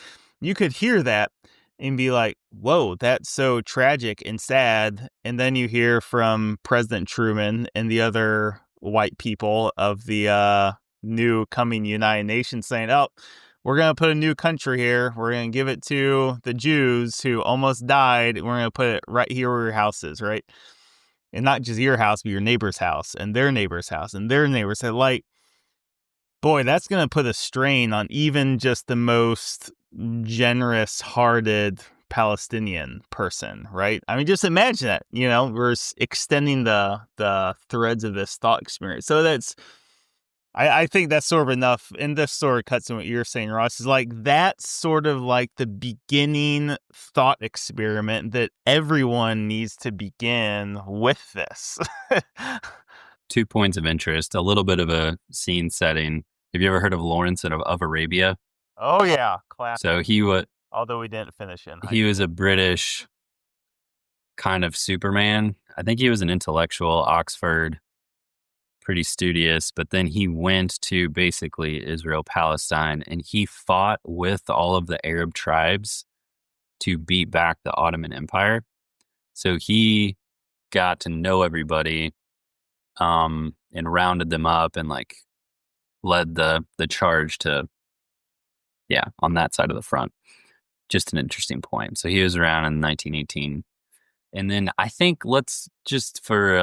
You could hear that and be like, whoa, that's so tragic and sad. And then you hear from President Truman and the other white people of the new coming United Nations saying, oh, we're going to put a new country here. We're going to give it to the Jews who almost died. We're going to put it right here where your house is, right? And not just your house, but your neighbor's house and their neighbor's house and their neighbor's house. Like, boy, that's going to put a strain on even just the most generous-hearted Palestinian person, right? I mean, just imagine that, we're extending the threads of this thought experience. So I think that's sort of enough, and this sort of cuts in what you're saying, Ross, is like that's sort of like the beginning thought experiment that everyone needs to begin with this. 2 points of interest, a little bit of a scene setting. Have you ever heard of Lawrence of Arabia? Oh, yeah. Classic. So he was, although we didn't finish in. He was a British kind of Superman. I think he was an intellectual, Oxford pretty studious, but then he went to basically Israel, Palestine, and he fought with all of the Arab tribes to beat back the Ottoman Empire. So he got to know everybody, and rounded them up and like led the charge to, on that side of the front. Just an interesting point. So he was around in 1918. And then I think let's just for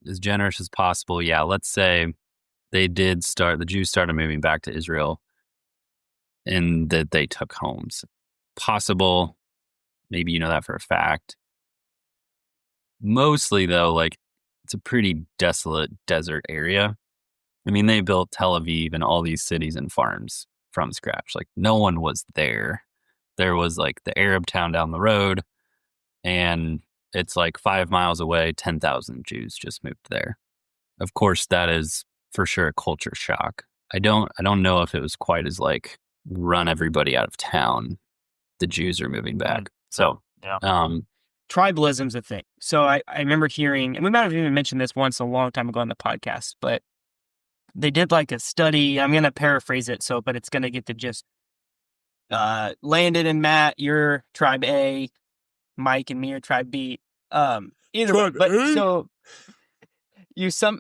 as generous as possible, let's say the Jews started moving back to Israel and that they took homes. Possible, maybe you know that for a fact. Mostly though, like it's a pretty desolate desert area. I mean, they built Tel Aviv and all these cities and farms from scratch. Like no one was there. There was like the Arab town down the road, and it's like 5 miles away, 10,000 Jews just moved there. Of course, that is for sure a culture shock. I don't know if it was quite as like run everybody out of town. The Jews are moving back. So, tribalism's a thing. So I remember hearing, and we might have even mentioned this once a long time ago on the podcast, but they did like a study. I'm going to paraphrase it, but it's going to get the gist. Landon and Matt, you're tribe A. Mike and me are tribe B. Either way, but so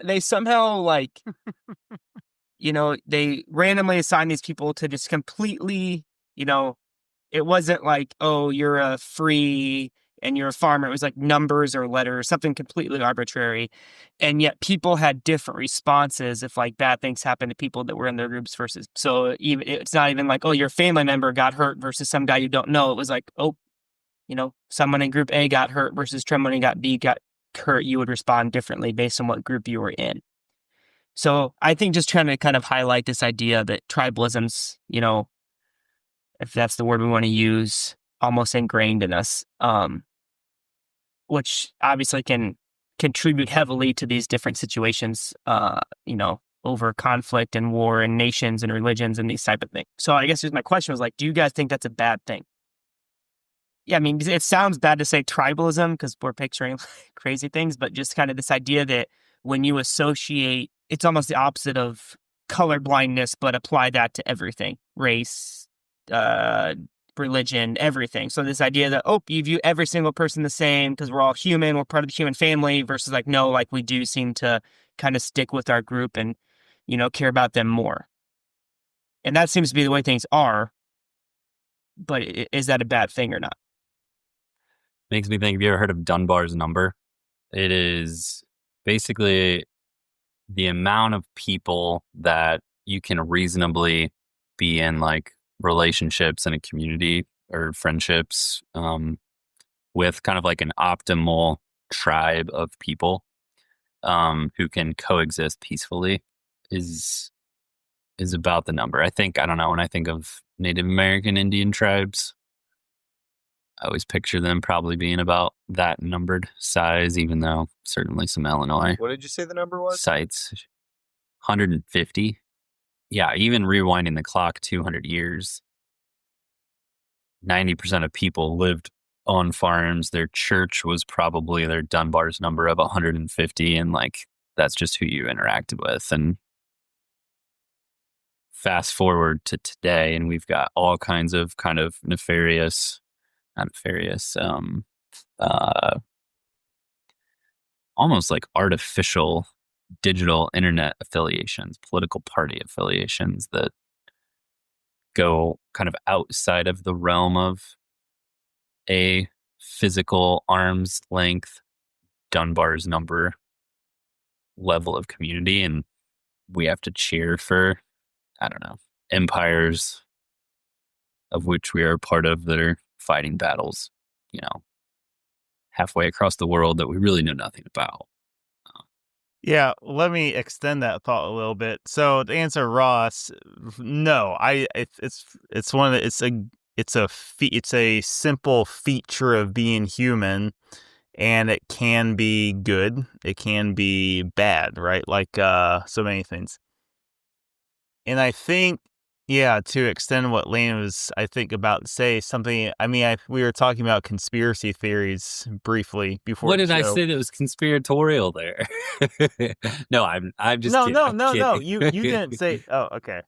they somehow like, they randomly assign these people to just completely, it wasn't like, oh, you're a free and you're a farmer. It was like numbers or letters, something completely arbitrary. And yet people had different responses if like bad things happened to people that were in their groups versus, so even it's not even like, oh, your family member got hurt versus some guy you don't know. It was like, oh, someone in group A got hurt versus someone in group B got hurt. You would respond differently based on what group you were in. So I think just trying to kind of highlight this idea that tribalism's, if that's the word we want to use, almost ingrained in us, which obviously can contribute heavily to these different situations, over conflict and war and nations and religions and these type of things. So I guess my question was like, do you guys think that's a bad thing? Yeah, I mean, it sounds bad to say tribalism because we're picturing crazy things, but just kind of this idea that when you associate, it's almost the opposite of color blindness, but apply that to everything, race, religion, everything. So this idea that, you view every single person the same because we're all human, we're part of the human family versus like, no, like we do seem to kind of stick with our group and, care about them more. And that seems to be the way things are. But is that a bad thing or not? Makes me think, have you ever heard of Dunbar's number? It is basically the amount of people that you can reasonably be in like relationships in a community or friendships with, kind of like an optimal tribe of people who can coexist peacefully is about the number. I don't know, when I think of Native American Indian tribes, I always picture them probably being about that numbered size, even though certainly some Illinois What did you say the number was? sites, 150. Yeah, even rewinding the clock 200 years, 90% of people lived on farms. Their church was probably their Dunbar's number of 150, and like that's just who you interacted with. And fast forward to today, and we've got all kinds of kind of almost like artificial digital internet affiliations, political party affiliations that go kind of outside of the realm of a physical arm's length Dunbar's number level of community. And we have to cheer for, I don't know, empires of which we are a part of that are fighting battles, halfway across the world that we really know nothing about. Yeah, let me extend that thought a little bit. So to answer Ross, no, it's one of the, it's a simple feature of being human, and it can be good, it can be bad, right? Like so many things. And I think, Yeah, to extend what Lane was, I think, about to say, something. I mean, we were talking about conspiracy theories briefly before What the did I show. say that was conspiratorial there? No, I'm just No, kidding. no, I'm no, no. kidding. You didn't say. Oh, okay.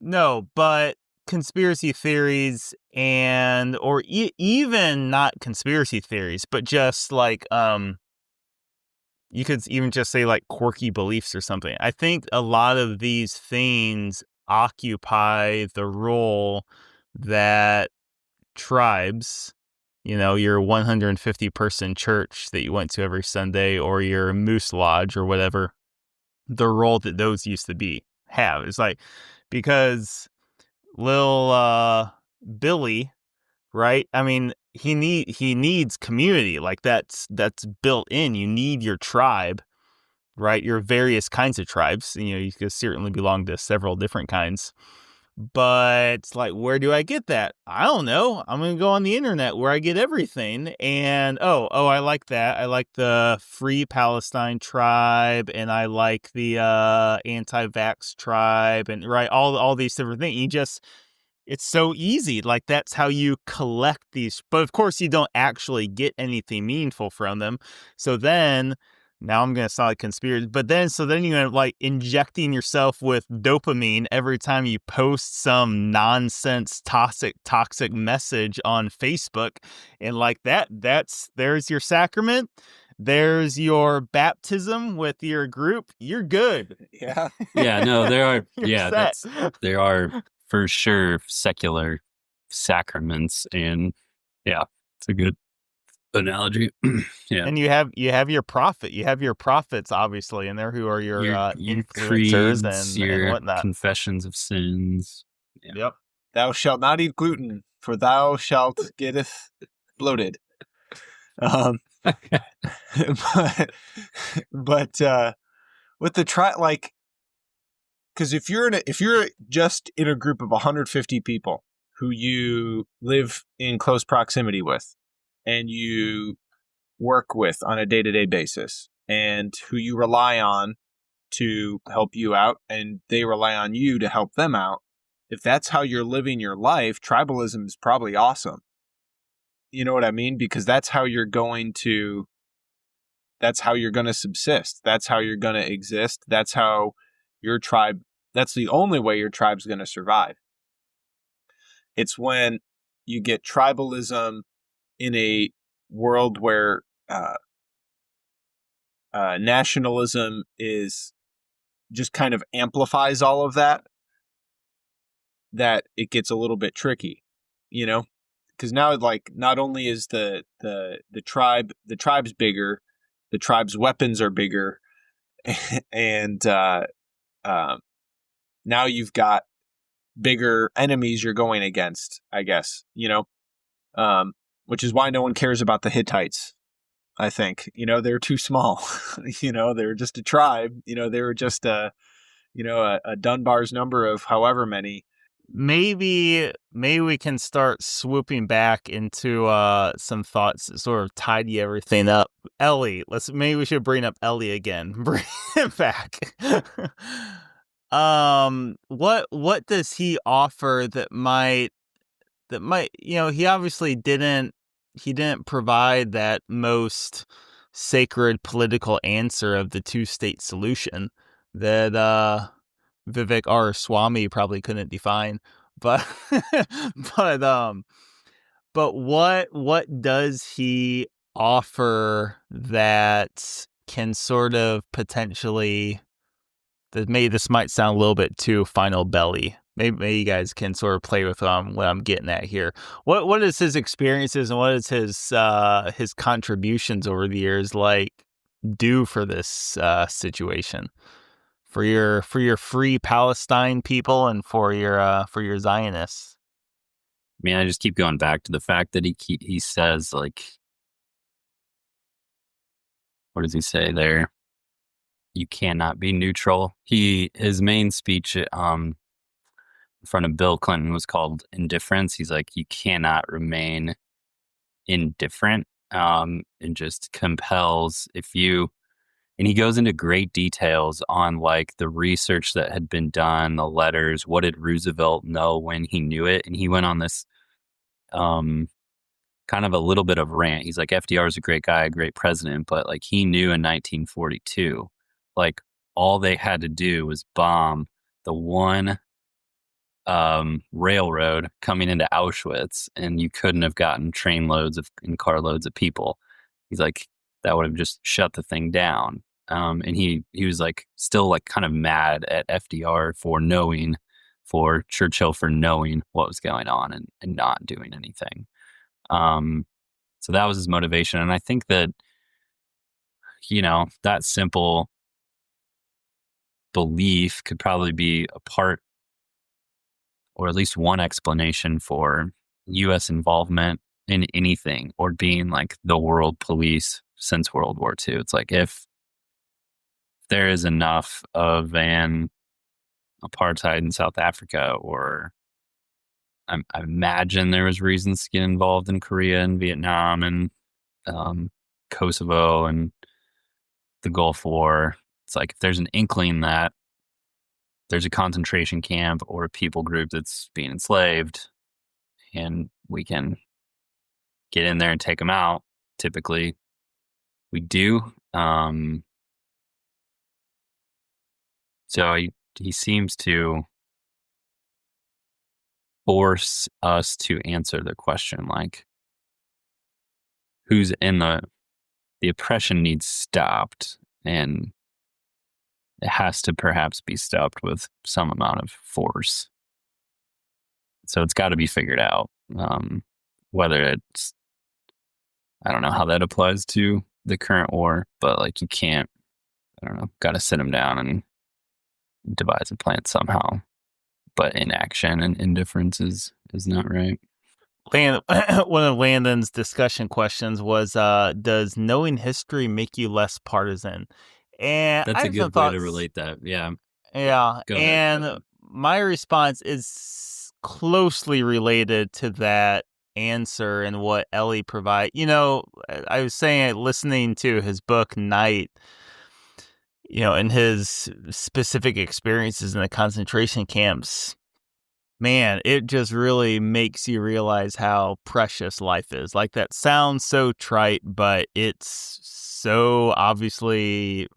No, but conspiracy theories or even not conspiracy theories, but just like you could even just say like quirky beliefs or something. I think a lot of these things occupy the role that tribes, your 150 person church that you went to every Sunday, or your moose lodge or whatever, the role that those used to have. It's like, because Lil Billy, right? I mean, he needs community. Like that's built in. You need your tribe, right? Your various kinds of tribes. You could certainly belong to several different kinds. But it's like, where do I get that? I don't know. I'm going to go on the internet where I get everything. And I like that. I like the Free Palestine tribe, and I like the anti-vax tribe, and right, all these different things. It's so easy. Like, that's how you collect these. But of course, you don't actually get anything meaningful from them. So then, now I'm going to sound like conspiracy. But then you end up like injecting yourself with dopamine every time you post some nonsense, toxic message on Facebook. And like there's your sacrament. There's your baptism with your group. You're good. Yeah. Yeah, no, there are. You're Yeah, set. there are for sure secular sacraments, and yeah, it's a good analogy. Yeah, And you have your prophet. You have your prophets, obviously, and there who are your influencers creeds, and your whatnot. confessions of sins. Yeah. Yep. Thou shalt not eat gluten, for thou shalt getteth bloated. But with the like, because if you're just in a group of 150 people who you live in close proximity with, and you work with on a day-to-day basis, and who you rely on to help you out, and they rely on you to help them out, if that's how you're living your life, tribalism is probably awesome. You know what I mean? Because that's how you're going to subsist. That's how you're going to exist. That's how your tribe, that's the only way your tribe's going to survive. It's when you get tribalism in a world where nationalism is just kind of amplifies all of that it gets a little bit tricky, because now, like, not only is the tribe's bigger, the tribe's weapons are bigger, and now you've got bigger enemies you're going against, I guess, which is why no one cares about the Hittites. I think, they're too small. They're just a tribe. They were just a Dunbar's number of however many. Maybe we can start swooping back into some thoughts that sort of tidy everything up. Elie, maybe we should bring up Elie again. Bring him back. What does he offer that might he obviously didn't provide that most sacred political answer of the two-state solution that Vivek R. Swamy probably couldn't define, but but what does he offer that can sort of potentially, that maybe this might sound a little bit too final belly. Maybe you guys can sort of play with what I'm getting at here. What is his experiences, and what is his contributions over the years like do for this situation, for your free Palestine people and for your Zionists? I mean, I just keep going back to the fact that he says, like, what does he say there? You cannot be neutral. His main speech in front of Bill Clinton was called Indifference. He's like, you cannot remain indifferent, and just compels, and And he goes into great details on like the research that had been done, the letters, what did Roosevelt know when he knew it? And he went on this kind of a little bit of rant. He's like, FDR is a great guy, a great president, but like he knew in 1942, like all they had to do was bomb the one railroad coming into Auschwitz, and you couldn't have gotten trainloads and carloads of people. He's like, that would have just shut the thing down. And he was like still like kind of mad at FDR for Churchill for knowing what was going on and not doing anything. So that was his motivation. And I think that, that simple belief could probably be a part, or at least one explanation for U.S. involvement in anything, or being like the world police since World War II. It's like, if there is enough of an apartheid in South Africa, or I imagine there was reasons to get involved in Korea and Vietnam and Kosovo and the Gulf War. It's like, if there's an inkling that there's a concentration camp or a people group that's being enslaved, and we can get in there and take them out, typically we do. So he seems to force us to answer the question, like, who's in the oppression needs stopped, and it has to perhaps be stopped with some amount of force. So it's got to be figured out. Whether it's, I don't know how that applies to the current war, but like, you can't, I don't know, got to sit them down and devise a plan somehow. But inaction and indifference is not right. One of Landon's discussion questions was, does knowing history make you less partisan? And that's a good way to relate that. Yeah. Yeah. Go ahead. My response is closely related to that answer and what Elie provided. I was saying, listening to his book, Night, and his specific experiences in the concentration camps, man, it just really makes you realize how precious life is. Like, that sounds so trite, but it's so obviously,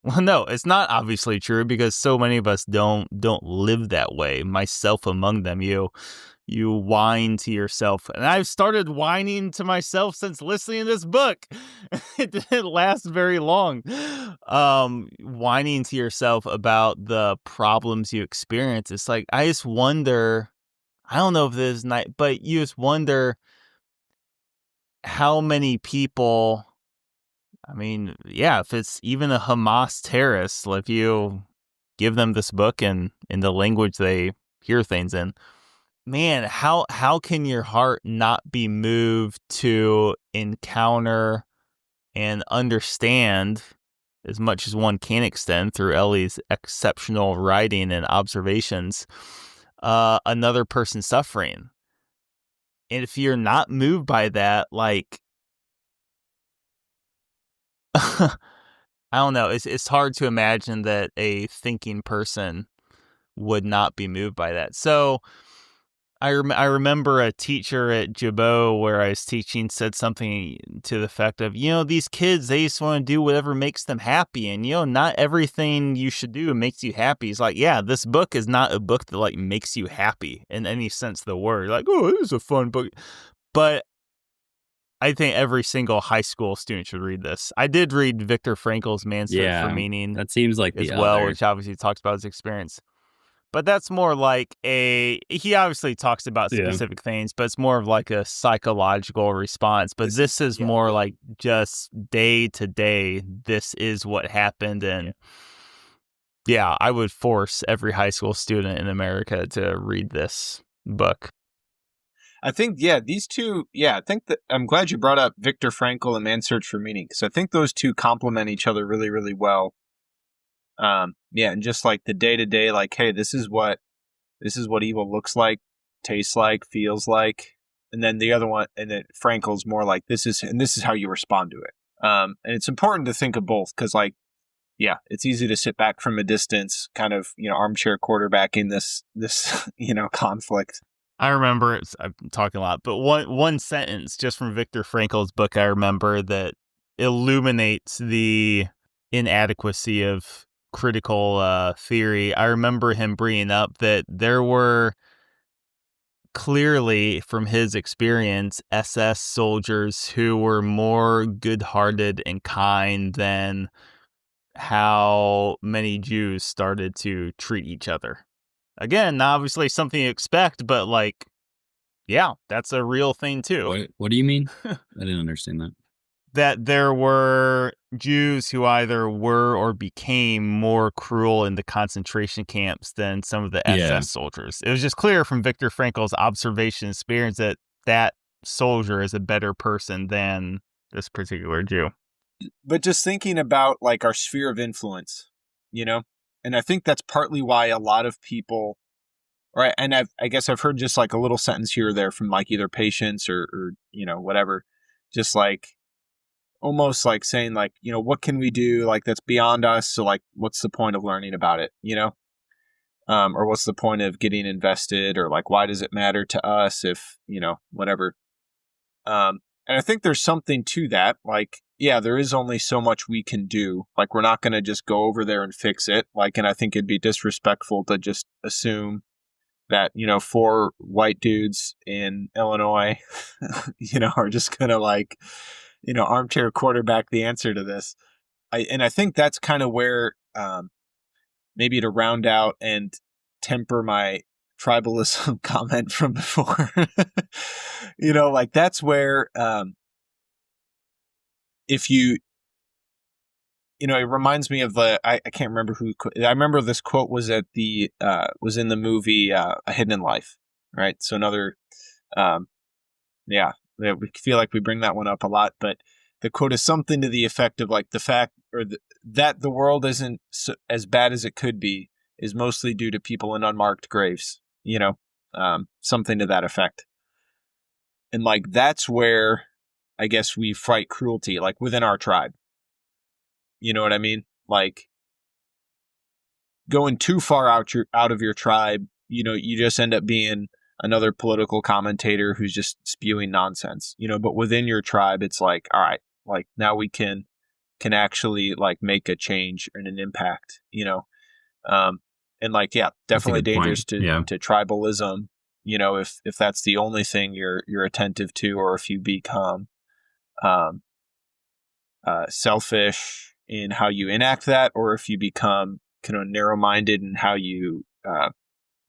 well, no, it's not obviously true, because so many of us don't live that way, myself among them. You whine to yourself, and I've started whining to myself since listening to this book. It didn't last very long. Whining to yourself about the problems you experience. It's like, I just wonder, I don't know if this is night, but you just wonder how many people, I mean, yeah, if it's even a Hamas terrorist, if you give them this book and in the language they hear things in, man, how can your heart not be moved to encounter and understand, as much as one can extend through Elie's exceptional writing and observations, another person's suffering? And if you're not moved by that, like, I don't know, it's hard to imagine that a thinking person would not be moved by that. So I remember a teacher at Jabot where I was teaching said something to the effect of, these kids, they just want to do whatever makes them happy. And, not everything you should do makes you happy. It's like, yeah, this book is not a book that like makes you happy in any sense of the word. Like, oh, this is a fun book. But I think every single high school student should read this. I did read Viktor Frankl's Man's Search for Meaning. That seems like as well, which obviously talks about his experience. But that's more like he obviously talks about specific things, but it's more of like a psychological response. But this is more like just day to day, this is what happened. And I would force every high school student in America to read this book. I think, these two, I think that I'm glad you brought up Viktor Frankl and Man's Search for Meaning, because I think those two complement each other really, really well. And just like the day to day, like, hey, this is what evil looks like, tastes like, feels like. And then the other one, and then Frankel's more like, this is how you respond to it. And it's important to think of both, because like yeah, it's easy to sit back from a distance, kind of, armchair quarterbacking this, conflict. I remember, I'm talking a lot, but one sentence just from Viktor Frankl's book I remember that illuminates the inadequacy of critical theory. I remember him bringing up that there were clearly, from his experience, SS soldiers who were more good-hearted and kind than how many Jews started to treat each other. Again, obviously something you expect, but like, yeah, that's a real thing too. What do you mean? I didn't understand that. That there were Jews who either were or became more cruel in the concentration camps than some of the SS soldiers. It was just clear from Viktor Frankl's observation experience that that soldier is a better person than this particular Jew. But just thinking about like our sphere of influence, and I think that's partly why a lot of people, right? And I guess I've heard just like a little sentence here or there from like either patients or whatever, just like almost like saying like, what can we do like that's beyond us? So like, what's the point of learning about it? Or what's the point of getting invested, or like, why does it matter to us if, whatever. And I think there's something to that. Like, yeah, there is only so much we can do. Like, we're not going to just go over there and fix it. Like, and I think it'd be disrespectful to just assume that, 4 white dudes in Illinois, are just going to like, armchair quarterback the answer to this. I think that's kind of where, maybe to round out and temper my tribalism comment from before, like that's where, if you, it reminds me of I can't remember who, I remember this quote was was in the movie, A Hidden Life, right? So another, we feel like we bring that one up a lot, but the quote is something to the effect of like the fact that the world isn't as bad as it could be is mostly due to people in unmarked graves, something to that effect. And like, that's where I guess we fight cruelty, like within our tribe. You know what I mean? Like going too far out of your tribe, you just end up being another political commentator who's just spewing nonsense, but within your tribe, it's like, all right, like now we can actually like make a change and an impact, and like, yeah, definitely dangerous to tribalism, if that's the only thing you're attentive to, or if you become, selfish in how you enact that, or if you become kind of narrow-minded in how you,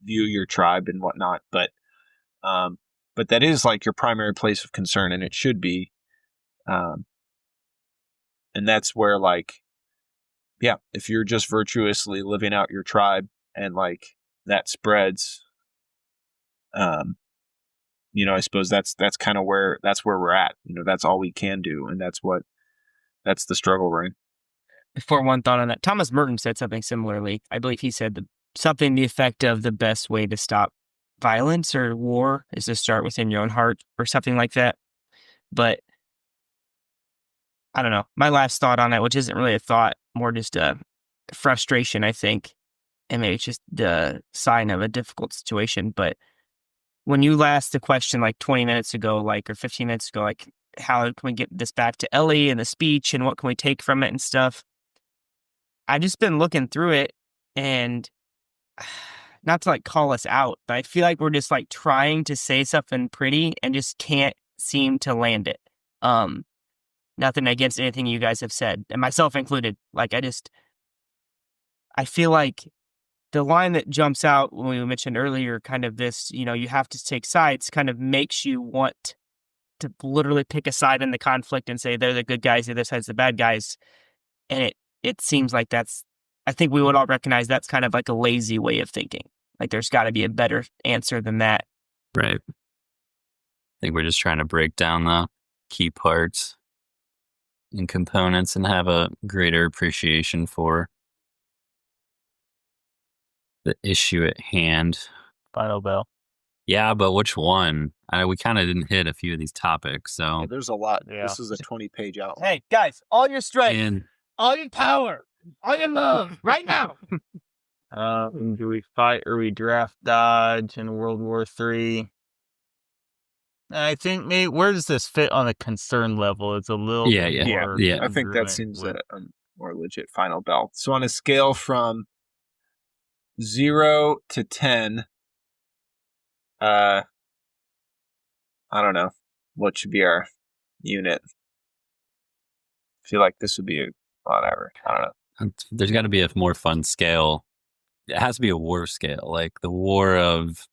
view your tribe and whatnot. But that is like your primary place of concern, and it should be. And that's where like, yeah, if you're just virtuously living out your tribe and like that spreads, I suppose that's kind of where we're at. That's all we can do, and that's the struggle we're in. For one thought on that, Thomas Merton said something similarly. I believe he said something to the effect of the best way to stop violence or war is to start within your own heart, or something like that. But I don't know. My last thought on it, which isn't really a thought, more just a frustration, I think, and maybe it's just the sign of a difficult situation. But when you asked the question like 20 minutes ago, like, or 15 minutes ago, like, how can we get this back to Elie and the speech, and what can we take from it and stuff? I've just been looking through it, and not to like call us out, but I feel like we're just like trying to say something pretty and just can't seem to land it. Nothing against anything you guys have said, and myself included. Like, I feel like the line that jumps out when we mentioned earlier, kind of this, you have to take sides, kind of makes you want to literally pick a side in the conflict and say they're the good guys, the other side's the bad guys. And it seems like I think we would all recognize that's kind of like a lazy way of thinking. Like, there's got to be a better answer than that. Right. I think we're just trying to break down the key parts and components and have a greater appreciation for the issue at hand. Final bell. Yeah, but which one? We kind of didn't hit a few of these topics, so Yeah, there's a lot. Yeah. This is a 20-page outline. Hey, guys, all your strength, and all your power, All your love, right now. Do we fight or we draft dodge in World War III? I think maybe where does this fit on a concern level? It's a little Yeah, bit yeah, more. yeah. I think that congruent seems with- a more legit final bell. So on a scale from 0 to 10, I don't know what should be our unit. I feel like this would be a whatever. I don't know. There's got to be a more fun scale. It has to be a war scale, like the War of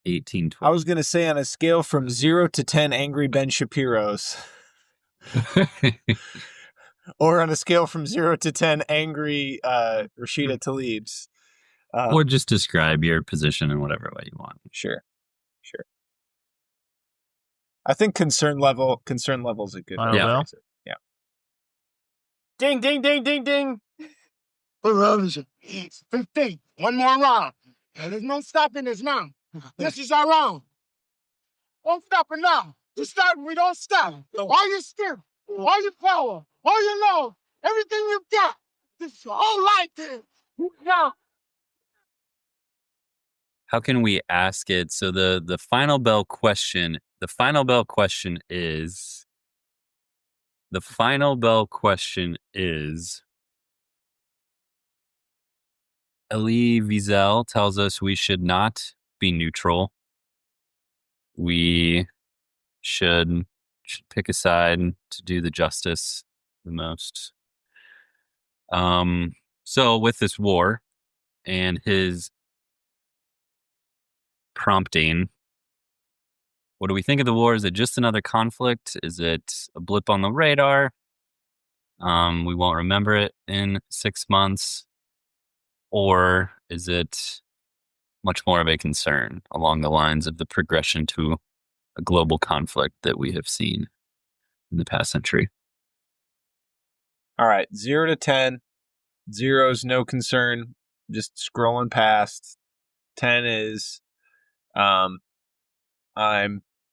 1812. I was gonna say on a scale from 0 to 10 angry Ben Shapiro's, or on a scale from 0 to 10 angry Rashida Tlaib's. Or just describe your position in whatever way you want. Sure. I think concern level is a good way to Yeah. phrase it. Yeah. Ding, ding, ding, ding, ding. 15. One more round. There's no stopping this now. This is our round. Don't stop it now. You start, we don't stop. All your strength, all your power, all your love, everything you got. This is all life is. Now. How can we ask it? So the final bell question is Elie Wiesel tells us we should not be neutral. We should pick a side to do the justice the most. So with this war and his prompting, what do we think of the war? Is it just another conflict? Is it a blip on the radar? We won't remember it in 6 months. Or is it much more of a concern along the lines of the progression to a global conflict that we have seen in the past century? All right, 0 to 10. 0 is no concern, just scrolling past. 10 is I'm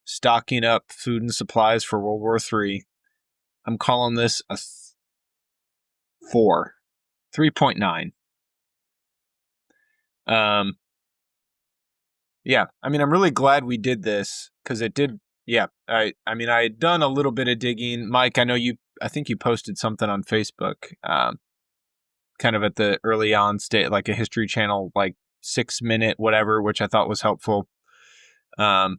stocking up food and supplies for World War III. I'm calling this a 4, 3.9. Yeah, I mean, I'm really glad we did this because it did. Yeah, I mean, I had done a little bit of digging. Mike, I think you posted something on Facebook, kind of at the early on state, like a History Channel, like 6-minute whatever, which I thought was helpful, to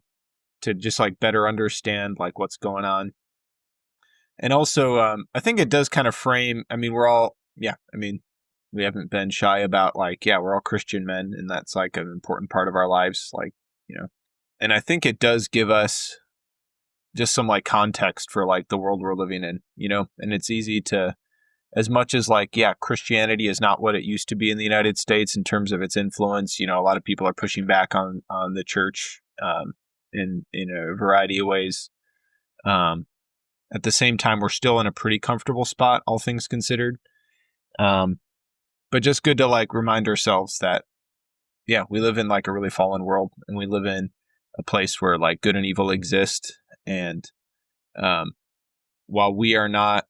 just like better understand like what's going on. And also, I think it does kind of frame, I mean, we haven't been shy about like, yeah, we're all Christian men, and that's like an important part of our lives, like, and I think it does give us just some like context for like the world we're living in, and it's easy to, as much as like, yeah, Christianity is not what it used to be in the United States in terms of its influence. A lot of people are pushing back on the church, in a variety of ways. At the same time, we're still in a pretty comfortable spot, all things considered. But just good to like remind ourselves that, yeah, we live in like a really fallen world, and we live in a place where like good and evil exist. And while we are not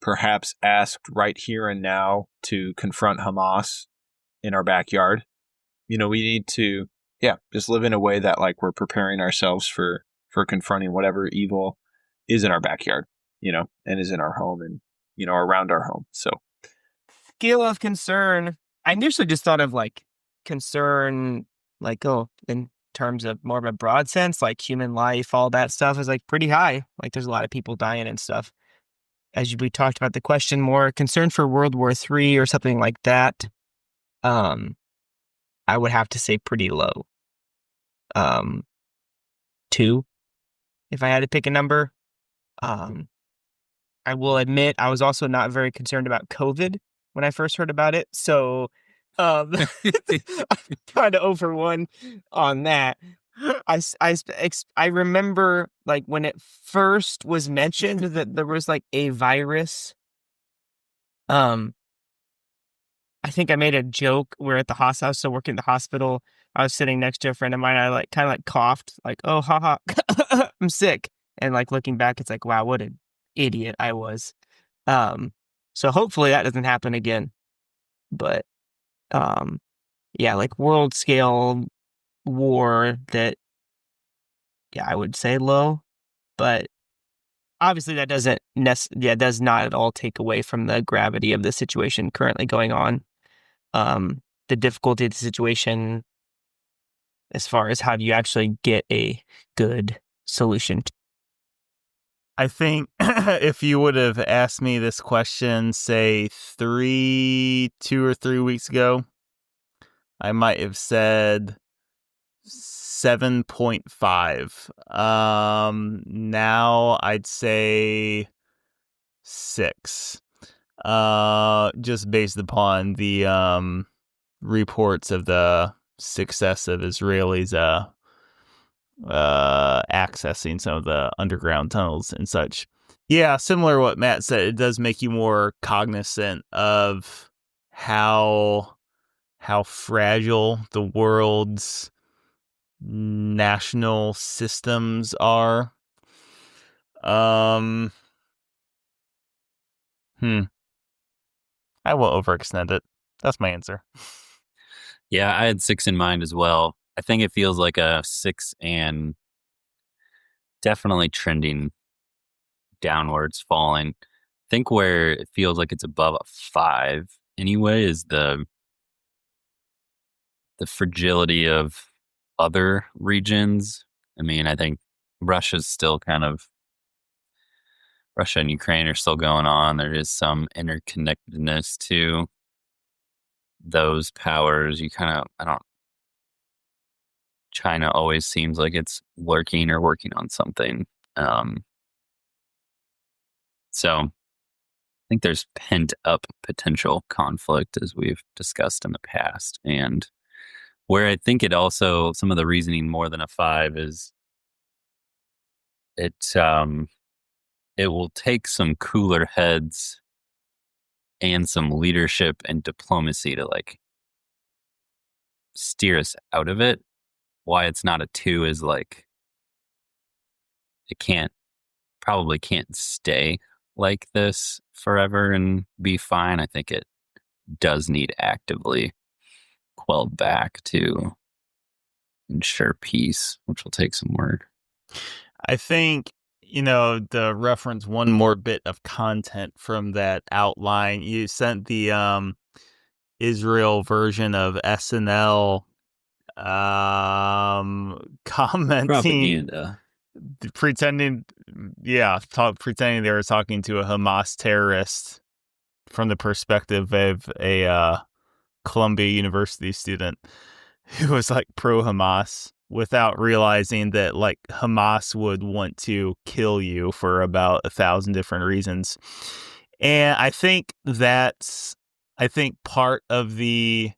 perhaps asked right here and now to confront Hamas in our backyard, we need to, just live in a way that like we're preparing ourselves for confronting whatever evil is in our backyard, and is in our home and, around our home. So. Scale of concern. I initially just thought of like concern, like, in terms of more of a broad sense, like human life, all that stuff is like pretty high. Like there's a lot of people dying and stuff. As we talked about the question, more concern for World War III or something like that. I would have to say pretty low. 2, if I had to pick a number. I will admit I was also not very concerned about COVID when I first heard about it. So I'm kind of over 1 on that. I remember like when it first was mentioned that there was like a virus. I think I made a joke. We're at the hospital, so working at the hospital. I was sitting next to a friend of mine. I like kind of like coughed, like, oh, haha, I'm sick. And like looking back, it's like, wow, what an idiot I was. So hopefully that doesn't happen again. But yeah, like world scale war that, yeah, I would say low, but obviously that does not at all take away from the gravity of the situation currently going on. The difficulty of the situation as far as how do you actually get a good solution. I think if you would have asked me this question, say 2 or 3 weeks ago, I might have said 7.5. Now I'd say 6. Just based upon the reports of the success of Israelis accessing some of the underground tunnels and such. Yeah, similar to what Matt said, it does make you more cognizant of how fragile the world's national systems are. I won't overextend it. That's my answer. Yeah, I had 6 in mind as well. I think it feels like a 6 and definitely trending downwards, falling. I think where it feels like it's above a 5 anyway is the fragility of other regions. I mean, I think Russia and Ukraine are still going on. There is some interconnectedness to those powers. China always seems like it's lurking or working on something. So I think there's pent up potential conflict, as we've discussed in the past. And where I think it also, some of the reasoning more than a 5 is it will take some cooler heads and some leadership and diplomacy to like steer us out of it. Why it's not a 2 is like it probably can't stay like this forever and be fine. I think it does need actively quelled back to ensure peace, which will take some work. I think, to reference one more bit of content from that outline, you sent the Israel version of SNL commenting, Propaganda. pretending they were talking to a Hamas terrorist from the perspective of a Columbia University student who was like pro Hamas, without realizing that like Hamas would want to kill you for about 1,000 different reasons. And I think part of the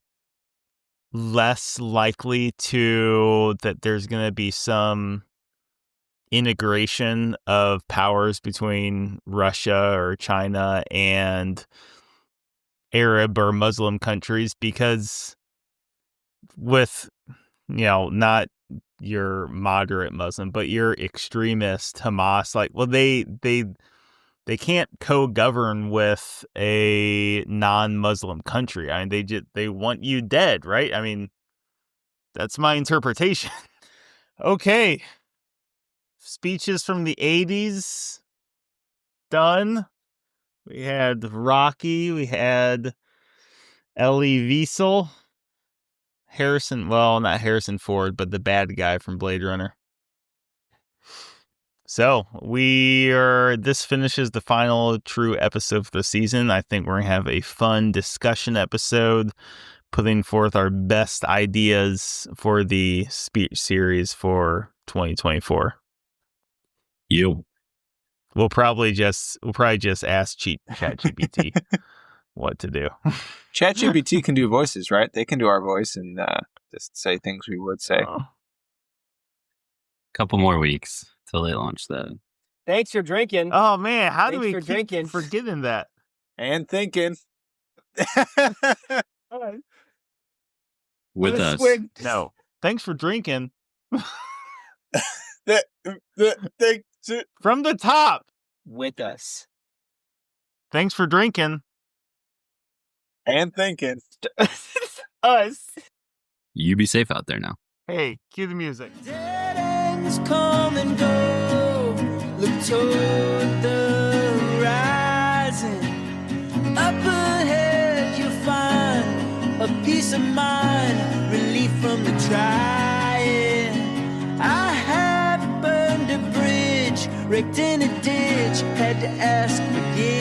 less likely that there's going to be some integration of powers between Russia or China and Arab or Muslim countries, because with, not your moderate Muslim, but your extremist Hamas, like, well, they can't co-govern with a non-Muslim country. I mean, they want you dead, right? I mean, that's my interpretation. Okay. Speeches from the 80s done. We had Rocky, we had Elie Wiesel, not Harrison Ford, but the bad guy from Blade Runner. So this finishes the final true episode of the season. I think we're going to have a fun discussion episode, putting forth our best ideas for the speech series for 2024. We'll probably just ask ChatGPT what to do. ChatGPT can do voices, right? They can do our voice and just say things we would say. Couple more weeks till they launch that. Thanks for drinking. Oh man, how do we Thanks for drinking. forgetting that? And thinking. With us. No. Thanks for drinking. From the top. With us. Thanks for drinking. And thinking. Us. You be safe out there now. Hey, cue the music. Dead ends come and go. Look toward the horizon. Up ahead you'll find a peace of mind, relief from the trying. I have burned a bridge, wrecked in a ditch, had to ask again.